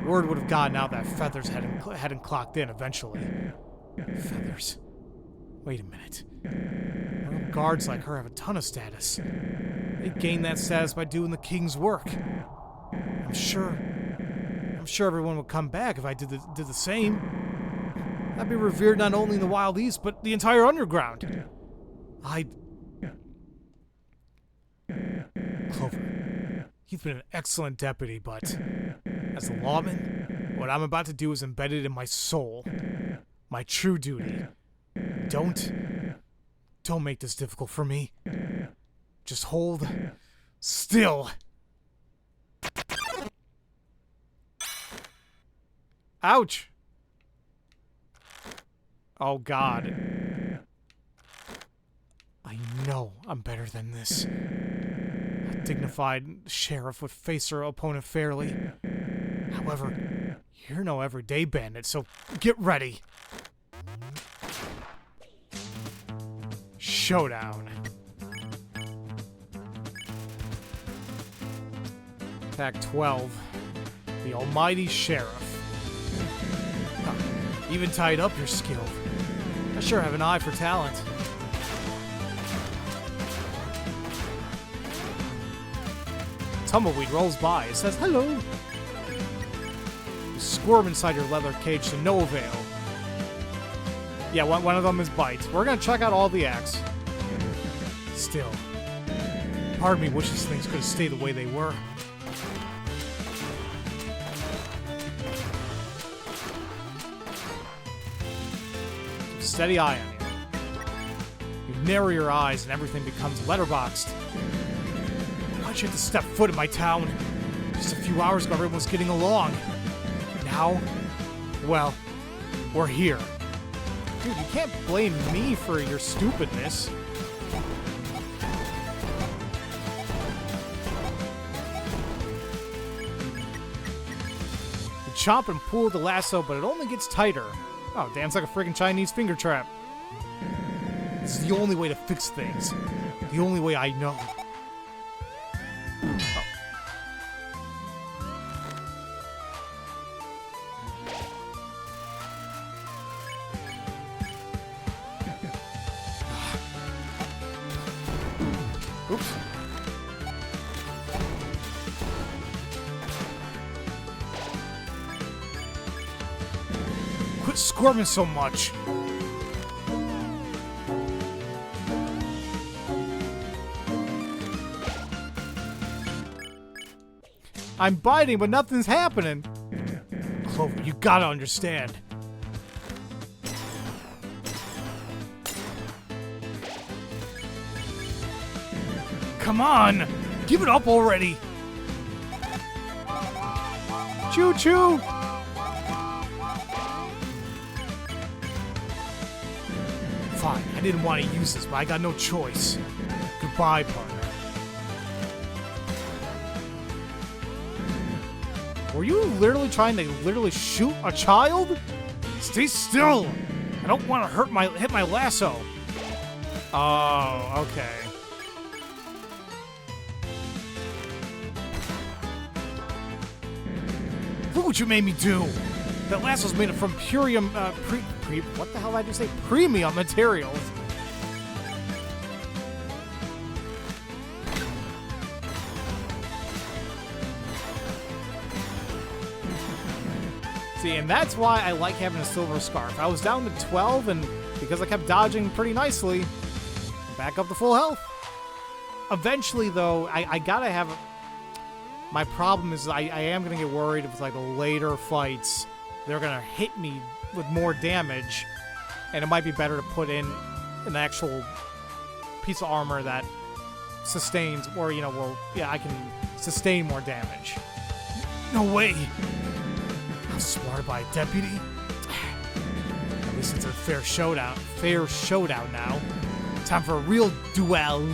Word would have gotten out that Feathers hadn't clocked in eventually. Feathers. Wait a minute. Well, guards like her have a ton of status. They gain that status by doing the king's work. I'm sure everyone would come back if I did the same. I'd be revered not only in the Wild East, but the entire underground. Clover, you've been an excellent deputy, but as a lawman, what I'm about to do is embedded in my soul. My true duty. Don't make this difficult for me. Just hold still. Ouch. Oh, God. I know I'm better than this. A dignified sheriff would face her opponent fairly. However, you're no everyday bandit, so get ready. Showdown. Attack 12. The almighty sheriff. Huh. Even tied up, you're skilled. I sure have an eye for talent. Tumbleweed rolls by. It says, hello. You squirm inside your leather cage to no avail. Yeah, one of them is bite. We're gonna check out all the acts. Still, part of me wishes things could have stayed the way they were. Steady eye on you. You narrow your eyes and everything becomes letterboxed. Why'd you have to step foot in my town? Just a few hours ago, everyone was getting along. Now, well, we're here. Dude, you can't blame me for your stupidness. You chop and pull the lasso, but it only gets tighter. Oh, damn, it's like a friggin' Chinese finger trap. This is the only way to fix things. The only way I know. Oh. Oops. Quit squirming so much. I'm biting, but nothing's happening. Clover, you gotta understand. Come on! Give it up already! Choo-choo! Fine, I didn't want to use this, but I got no choice. Goodbye, partner. Were you literally trying to shoot a child? Stay still! I don't want to hit my lasso. Oh, okay. Look what you made me do! That lasso's made from what the hell did I just say? Premium materials! See, and that's why I like having a silver scarf. I was down to 12, and because I kept dodging pretty nicely, back up to full health. Eventually, though, I gotta have... My problem is I am gonna get worried if, like, later fights, they're gonna hit me with more damage, and it might be better to put in an actual piece of armor that sustains, or, you know, well, yeah, I can sustain more damage. No way! I'm slaughtered by a deputy? At least it's a fair showdown. Fair showdown now. Time for a real duel.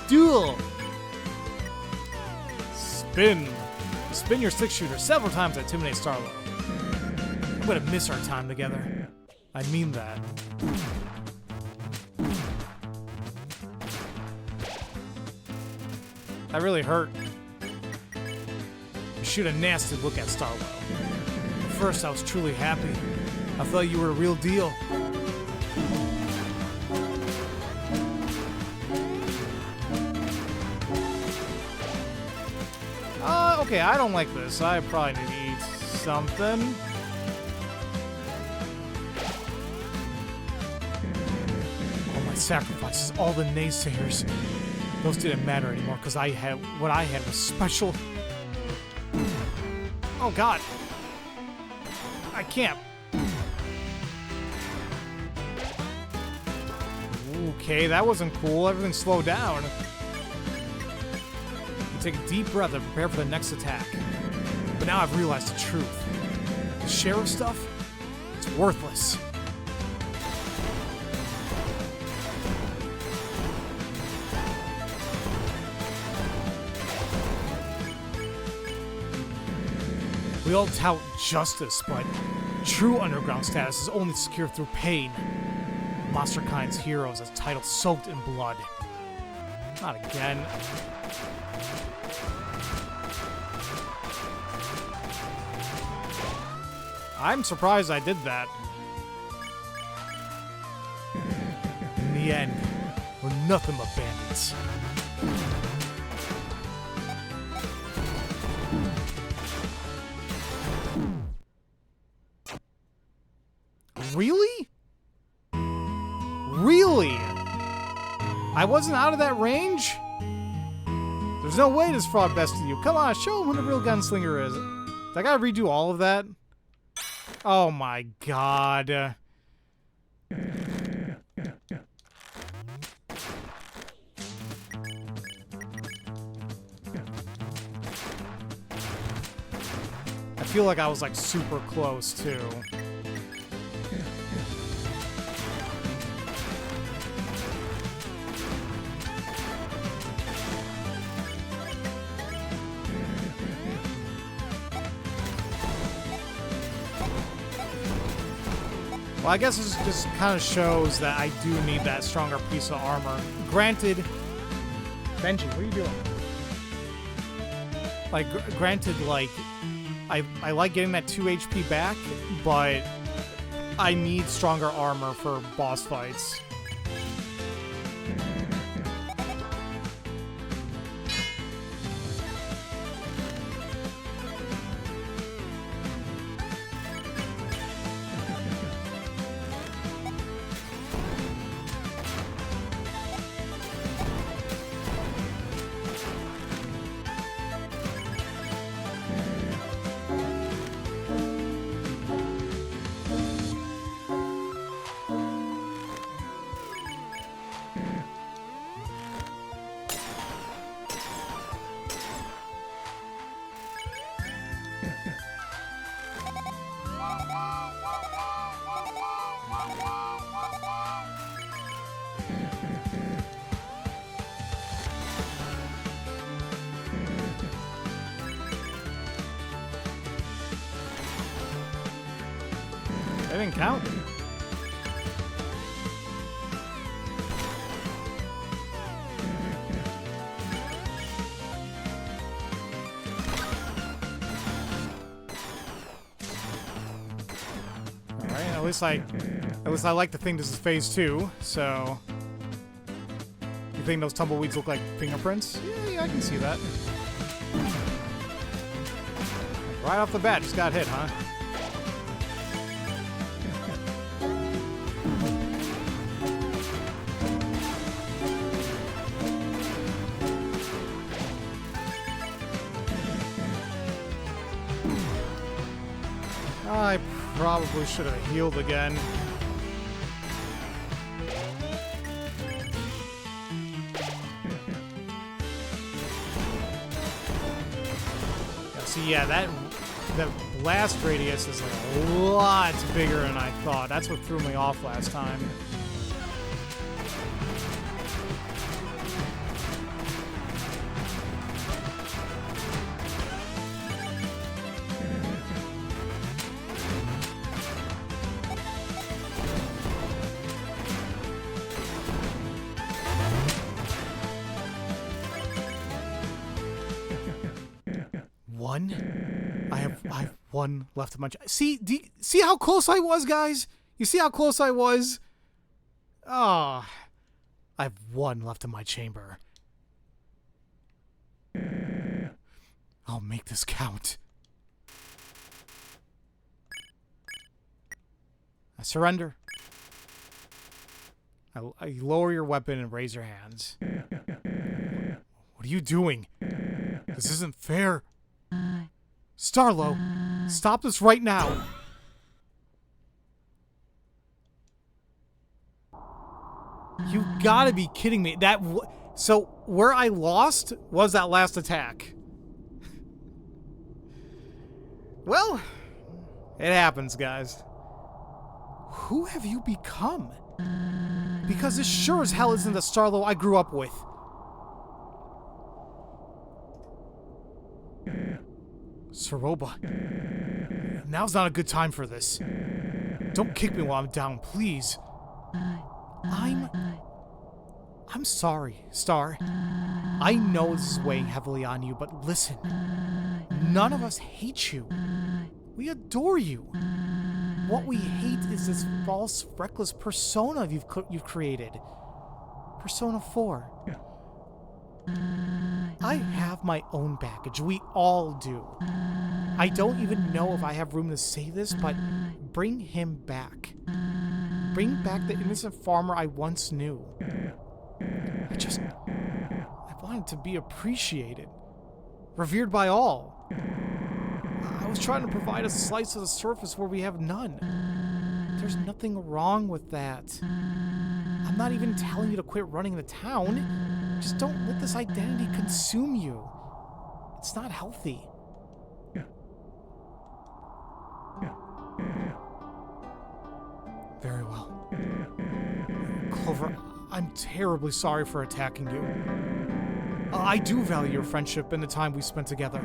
Duel! Spin. Spin your six-shooter several times to intimidate Starlo. I'm gonna miss our time together. I mean that. That really hurt. You shoot a nasty look at Starlo. At first, I was truly happy. I thought you were a real deal. Okay, I don't like this. I probably need to eat something. All my sacrifices, all the naysayers. Those didn't matter anymore because what I had was special. Oh god. I can't. Okay, that wasn't cool. Everything slowed down. Take a deep breath and prepare for the next attack. But now I've realized the truth. The sheriff stuff, it's worthless. We all tout justice, but true underground status is only secured through pain. Monster Kind's heroes has titles soaked in blood. Not again. I'm surprised I did that. In the end, we're nothing but bandits. Really? Really? I wasn't out of that range? There's no way this fraud bested you. Come on, show him who the real gunslinger is. Did I gotta redo all of that? Oh my god. I feel like I was like super close too. Well, I guess this just kind of shows that I do need that stronger piece of armor. Granted, Benji, what are you doing? Like, granted, like, I like getting that 2 HP back, but I need stronger armor for boss fights. That didn't count. Alright, at least I like to think this is phase 2, so you think those tumbleweeds look like fingerprints? Yeah, I can see that. right off the bat, just got hit, huh? I probably should have healed again. See, yeah, that blast radius is like a lot bigger than I thought. That's what threw me off last time. I have one left of my... See how close I was, guys? You see how close I was? Ah, I have one left in my chamber. I'll make this count. I surrender. I lower your weapon and raise your hands. What are you doing? This isn't fair. Starlo, stop this right now. You gotta be kidding me. So where I lost was that last attack. Well, it happens, guys. Who have you become? Because this sure as hell isn't the Starlo I grew up with. Saroba, now's not a good time for this. Don't kick me while I'm down, please. I'm sorry, Star. I know this is weighing heavily on you, but listen. None of us hate you. We adore you. What we hate is this false, reckless persona you've created. Persona 4. I have my own baggage. We all do. I don't even know if I have room to say this, but bring him back. Bring back the innocent farmer I once knew. I wanted to be appreciated. Revered by all. I was trying to provide a slice of the surface where we have none. There's nothing wrong with that. I'm not even telling you to quit running the town. Just don't let this identity consume you. It's not healthy. Very well. Clover, I'm terribly sorry for attacking you. I do value your friendship and the time we spent together.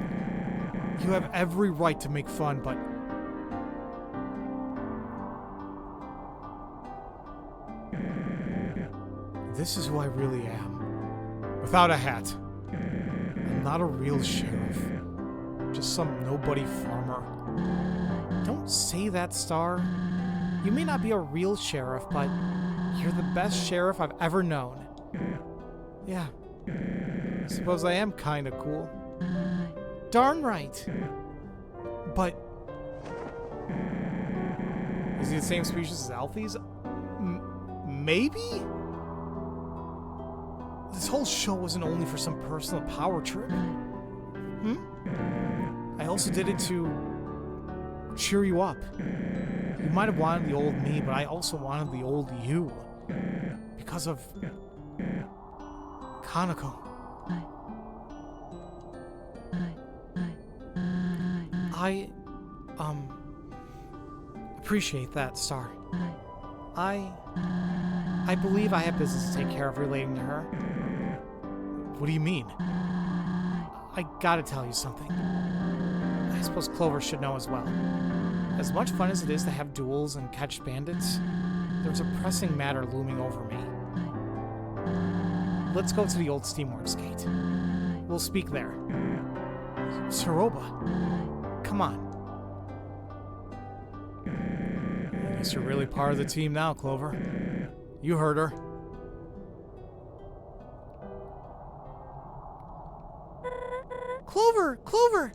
You have every right to make fun, but... This is who I really am. Without a hat. I'm not a real sheriff. Just some nobody farmer. Don't say that, Star. You may not be a real sheriff, but you're the best sheriff I've ever known. Yeah. I suppose I am kinda cool. Darn right. But... is he the same species as Alfie's? Maybe? This whole show wasn't only for some personal power trip. I also did it to cheer you up. You might have wanted the old me, but I also wanted the old you. Because of... Kanako. I appreciate that, Star. I believe I have business to take care of relating to her. What do you mean? I gotta tell you something. I suppose Clover should know as well. As much fun as it is to have duels and catch bandits, there's a pressing matter looming over me. Let's go to the old Steamworks gate. We'll speak there. Saroba, come on. I guess you're really part of the team now, Clover. You heard her. Clover! Clover!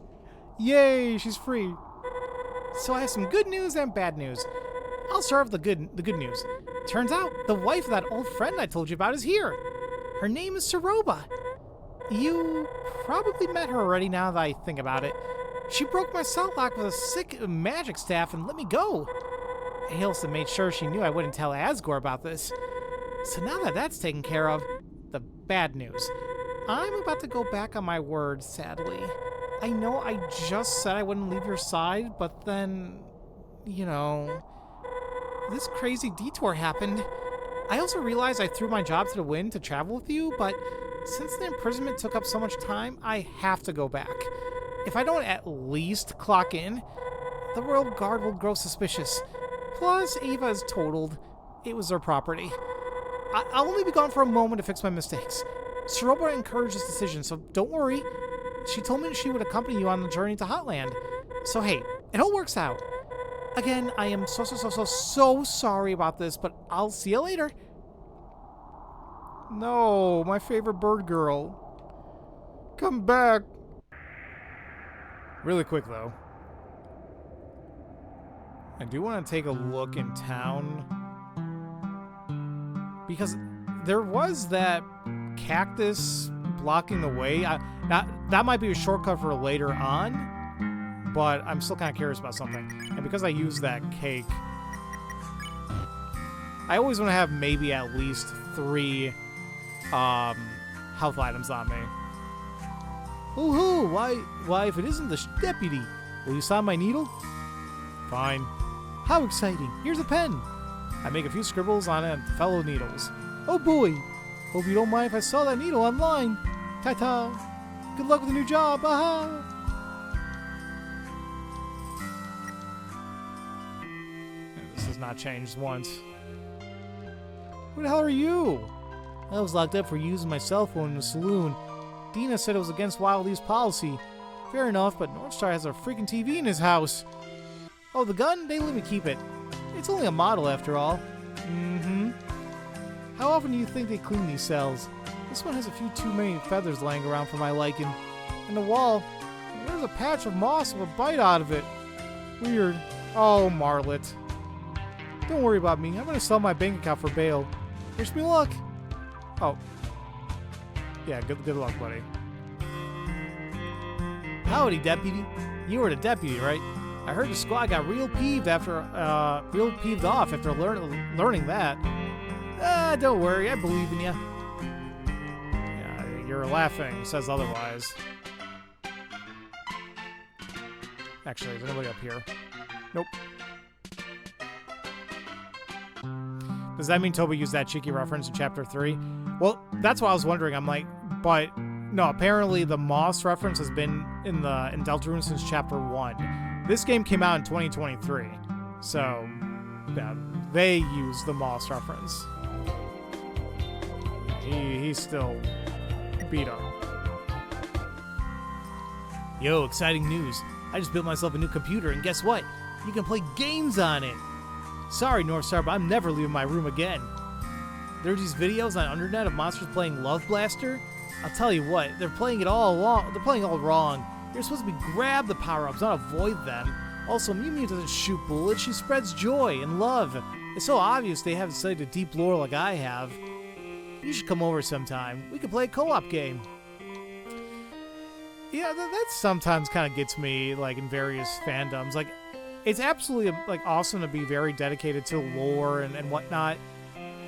Yay, she's free. So I have some good news and bad news. I'll start with the good news. Turns out the wife of that old friend I told you about is here. Her name is Saroba. You probably met her already now that I think about it. She broke my cell lock with a sick magic staff and let me go. Ailsa made sure she knew I wouldn't tell Asgore about this. So now that that's taken care of, the bad news. I'm about to go back on my word, sadly. I know I just said I wouldn't leave your side, but then, you know, this crazy detour happened. I also realized I threw my job to the wind to travel with you, but since the imprisonment took up so much time, I have to go back. If I don't at least clock in, the Royal Guard will grow suspicious. Plus, Ava is totaled. It was their property. I'll only be gone for a moment to fix my mistakes. Saroba encouraged this decision, so don't worry. She told me she would accompany you on the journey to Hotland. So hey, it all works out. Again, I am so sorry about this, but I'll see you later. No, my favorite bird girl. Come back. Really quick, though. I do want to take a look in town. Because there was that cactus blocking the way. That might be a shortcut for later on, but I'm still kind of curious about something. And because I used that cake, I always want to have maybe at least 3 health items on me. Ooh, why, if it isn't the deputy, will you sign my needle? Fine. How exciting. Here's a pen. I make a few scribbles on it, fellow needles. Oh boy. Hope you don't mind if I sell that needle online. Ta-ta. Good luck with the new job. Aha. This has not changed once. Who the hell are you? I was locked up for using my cell phone in the saloon. Dina said it was against Wild East policy. Fair enough, but Northstar has a freaking TV in his house. Oh, the gun? They let me keep it. It's only a model after all. Mm-hmm. How often do you think they clean these cells? This one has a few too many feathers laying around for my liking. And the wall, there's a patch of moss with a bite out of it. Weird. Oh, Marlet. Don't worry about me. I'm going to sell my bank account for bail. Wish me luck. Oh. Yeah, good luck, buddy. Howdy, deputy. You were the deputy, right? I heard the squad got real peeved off after learning that. Don't worry, I believe in you. Yeah, you're laughing, says otherwise. Actually, there's nobody up here. Nope. Does that mean Toby used that cheeky reference in Chapter 3? Well, that's what I was wondering. I'm like, but no, apparently the Moss reference has been in Deltarune since Chapter 1. This game came out in 2023, so yeah, they used the Moss reference. He's still beat up. Yo, exciting news. I just built myself a new computer, and guess what? You can play games on it. Sorry, Northstar, but I'm never leaving my room again. There are these videos on Undernet of monsters playing Love Blaster. I'll tell you what, they're playing it all along. They're playing all wrong. You're supposed to be grab the power-ups, not avoid them. Also, Mew Mew doesn't shoot bullets. She spreads joy and love. It's so obvious they haven't studied a deep lore like I have. You should come over sometime. We could play a co-op game. Yeah, that sometimes kind of gets me, like, in various fandoms. Like, it's absolutely, like, awesome to be very dedicated to lore and whatnot.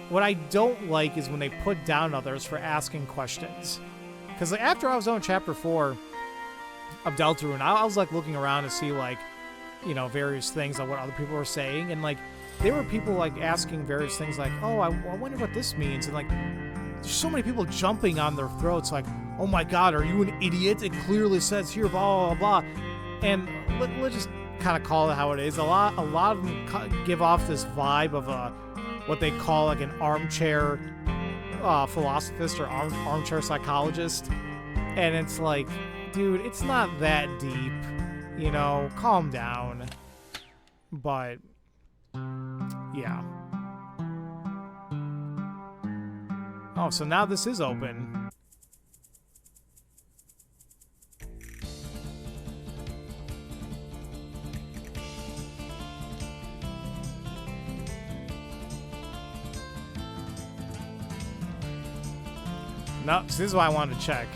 What I don't like is when they put down others for asking questions. Because, like, after I was on Chapter 4 of Deltarune, I was, like, looking around to see, like, you know, various things on what other people were saying. And, like, there were people, like, asking various things like, oh, I wonder what this means. And, like, there's so many people jumping on their throats, like, oh my god, are you an idiot? It clearly says here, blah, blah, blah. And let's just kind of call it how it is. A lot of them give off this vibe of what they call, like, an armchair philosophist or armchair psychologist. And it's like, dude, it's not that deep. You know, calm down. But, yeah. Oh, so now this is open. No, this is what I wanted to check.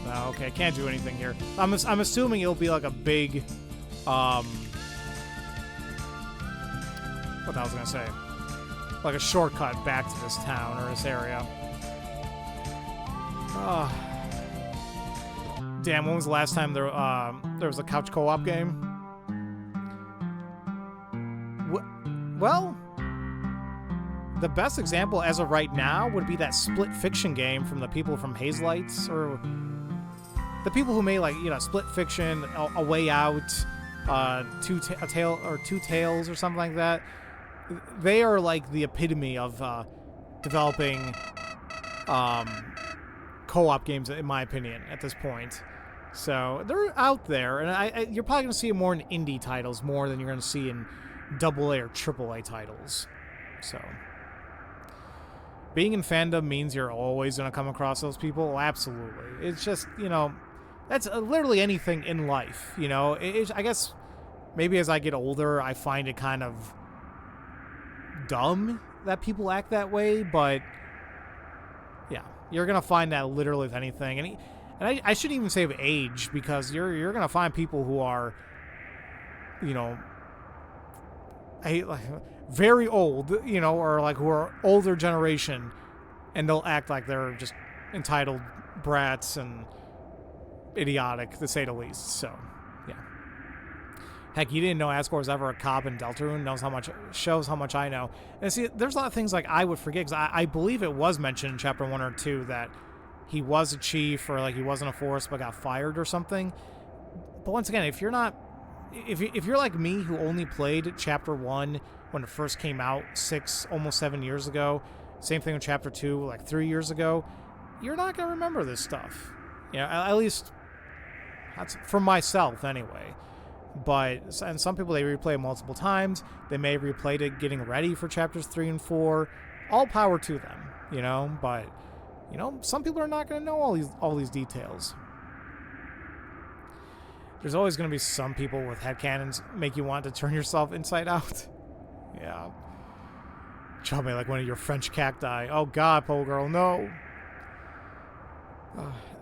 No, okay, I can't do anything here. I'm assuming it'll be like a big, what I was gonna say, like a shortcut back to this town or this area. Damn, when was the last time there was a couch co-op game? Well, the best example as of right now would be that Split Fiction game from the people from Hazelights, or the people who made, like, you know, Split Fiction, A Way Out, Two Tales or something like that. They are like the epitome of developing co-op games, in my opinion, at this point. So they're out there, and you're probably going to see it more in indie titles more than you're going to see in AA or AAA titles. So being in fandom means you're always going to come across those people. Well, absolutely. It's just, you know, that's literally anything in life. You know, I guess maybe as I get older, I find it kind of dumb that people act that way, but yeah, you're going to find that literally with anything. And I shouldn't even say of age, because you're going to find people who are, you know, very old, you know, or like who are older generation, and they'll act like they're just entitled brats and idiotic, to say the least. So, yeah. Heck, you didn't know Asgore was ever a cop in Deltarune. Shows how much I know. And see, there's a lot of things like I would forget, because I believe it was mentioned in chapter 1 or 2 that he was a chief, or like he wasn't a force but got fired or something. But once again, if you're like me, who only played chapter 1 when it first came out almost 7 years ago, same thing with chapter 2 like 3 years ago, you're not going to remember this stuff. You know, at least that's for myself anyway. But, and some people, they replay it multiple times. They may have replayed it getting ready for chapters 3 and 4. All power to them, you know, but, you know, some people are not going to know all these details. There's always going to be some people with headcanons make you want to turn yourself inside out. Yeah. Show me like one of your French cacti. Oh god, Poe Girl, no.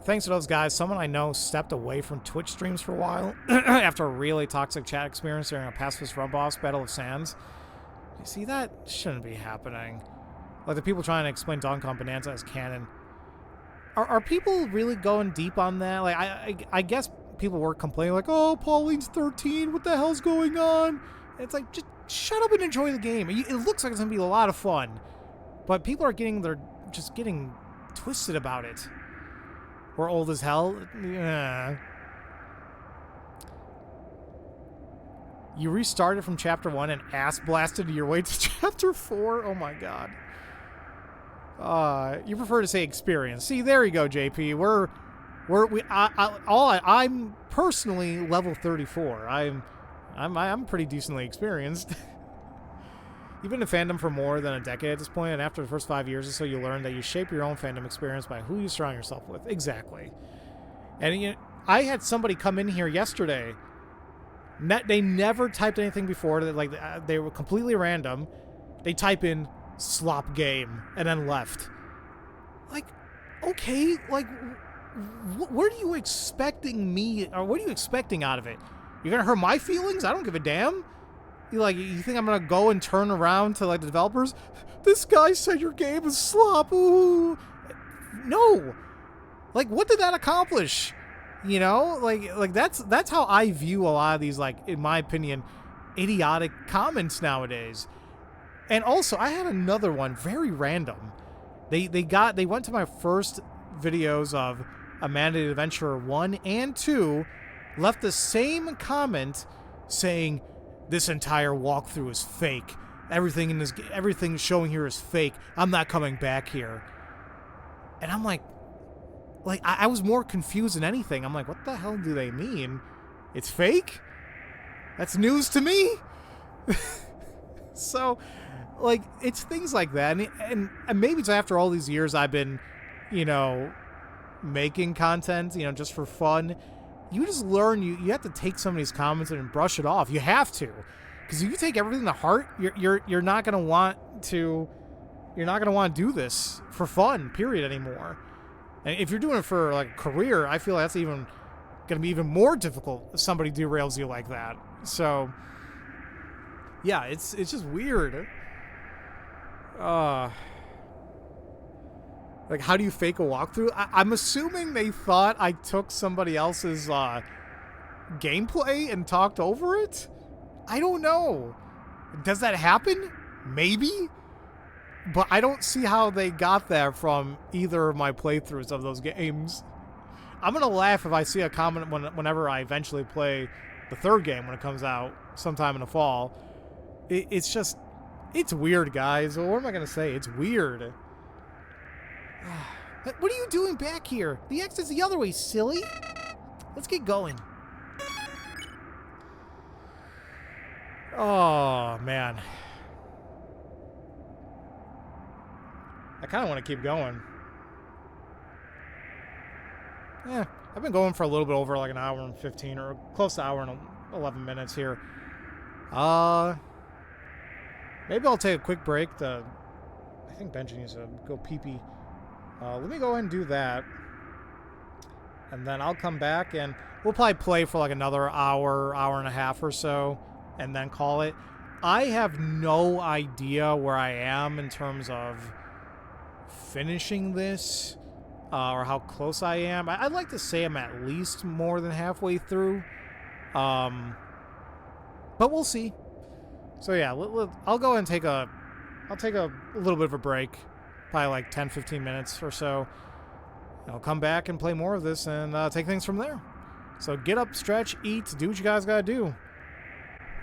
Thanks to those guys, someone I know stepped away from Twitch streams for a while after a really toxic chat experience during a pacifist rub-offs Battle of Sands. You see, that shouldn't be happening. Like the people trying to explain Donkey Kong Bonanza as canon. Are people really going deep on that? Like, I guess people were complaining like, oh, Pauline's 13, what the hell's going on? It's like, just shut up and enjoy the game. It looks like it's going to be a lot of fun. But people are getting twisted about it. We're old as hell. Yeah. You restarted from chapter 1 and ass blasted your way to chapter 4? Oh my god. You prefer to say experience. See, there you go, JP. I'm personally level 34. I'm pretty decently experienced. You've been in fandom for more than a decade at this point, and after the first 5 years or so, you learn that you shape your own fandom experience by who you surround yourself with. Exactly. And I had somebody come in here yesterday. They never typed anything before. They were completely random. They type in slop game and then left. Like, okay, like, what are you expecting me, or what are you expecting out of it? You're gonna hurt my feelings? I don't give a damn. You think I'm gonna go and turn around to like the developers? This guy said your game is slop. Ooh. No. Like, what did that accomplish? You know, like that's how I view a lot of these, like, in my opinion, idiotic comments nowadays. And also, I had another one, very random. They went to my first videos of Amanda the Adventurer 1 and 2, left the same comment saying, this entire walkthrough is fake. Everything showing here is fake. I'm not coming back here. And I'm like I was more confused than anything. I'm like, what the hell do they mean? It's fake? That's news to me? So, like, it's things like that. And maybe it's after all these years I've been, you know, making content, you know, just for fun. You just learn, you have to take some of these comments and brush it off. You have to. Because if you take everything to heart, you're not going to want to do this for fun, period, anymore. And if you're doing it for like a career, I feel that's even gonna be even more difficult if somebody derails you like that. So yeah, it's just weird. Like, how do you fake a walkthrough? I'm assuming they thought I took somebody else's gameplay and talked over it? I don't know. Does that happen? Maybe? But I don't see how they got that from either of my playthroughs of those games. I'm going to laugh if I see a comment whenever I eventually play the third game when it comes out sometime in the fall. It's just, it's weird, guys. What am I going to say? It's weird. What are you doing back here? The exit's the other way, silly. Let's get going. Oh, man. I kind of want to keep going. Yeah, I've been going for a little bit over like an hour and 15 or close to an hour and 11 minutes here. Maybe I'll take a quick break. I think Benji needs to go pee-pee. Let me go ahead and do that. And then I'll come back and we'll probably play for like another hour, hour and a half or so, and then call it. I have no idea where I am in terms of finishing this, or how close I am. I'd like to say I'm at least more than halfway through. But we'll see. So yeah, I'll go ahead and take a little bit of a break. Probably like 10, 15 minutes or so. I'll come back and play more of this and take things from there. So get up, stretch, eat, do what you guys gotta do.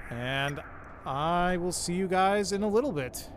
And I will see you guys in a little bit.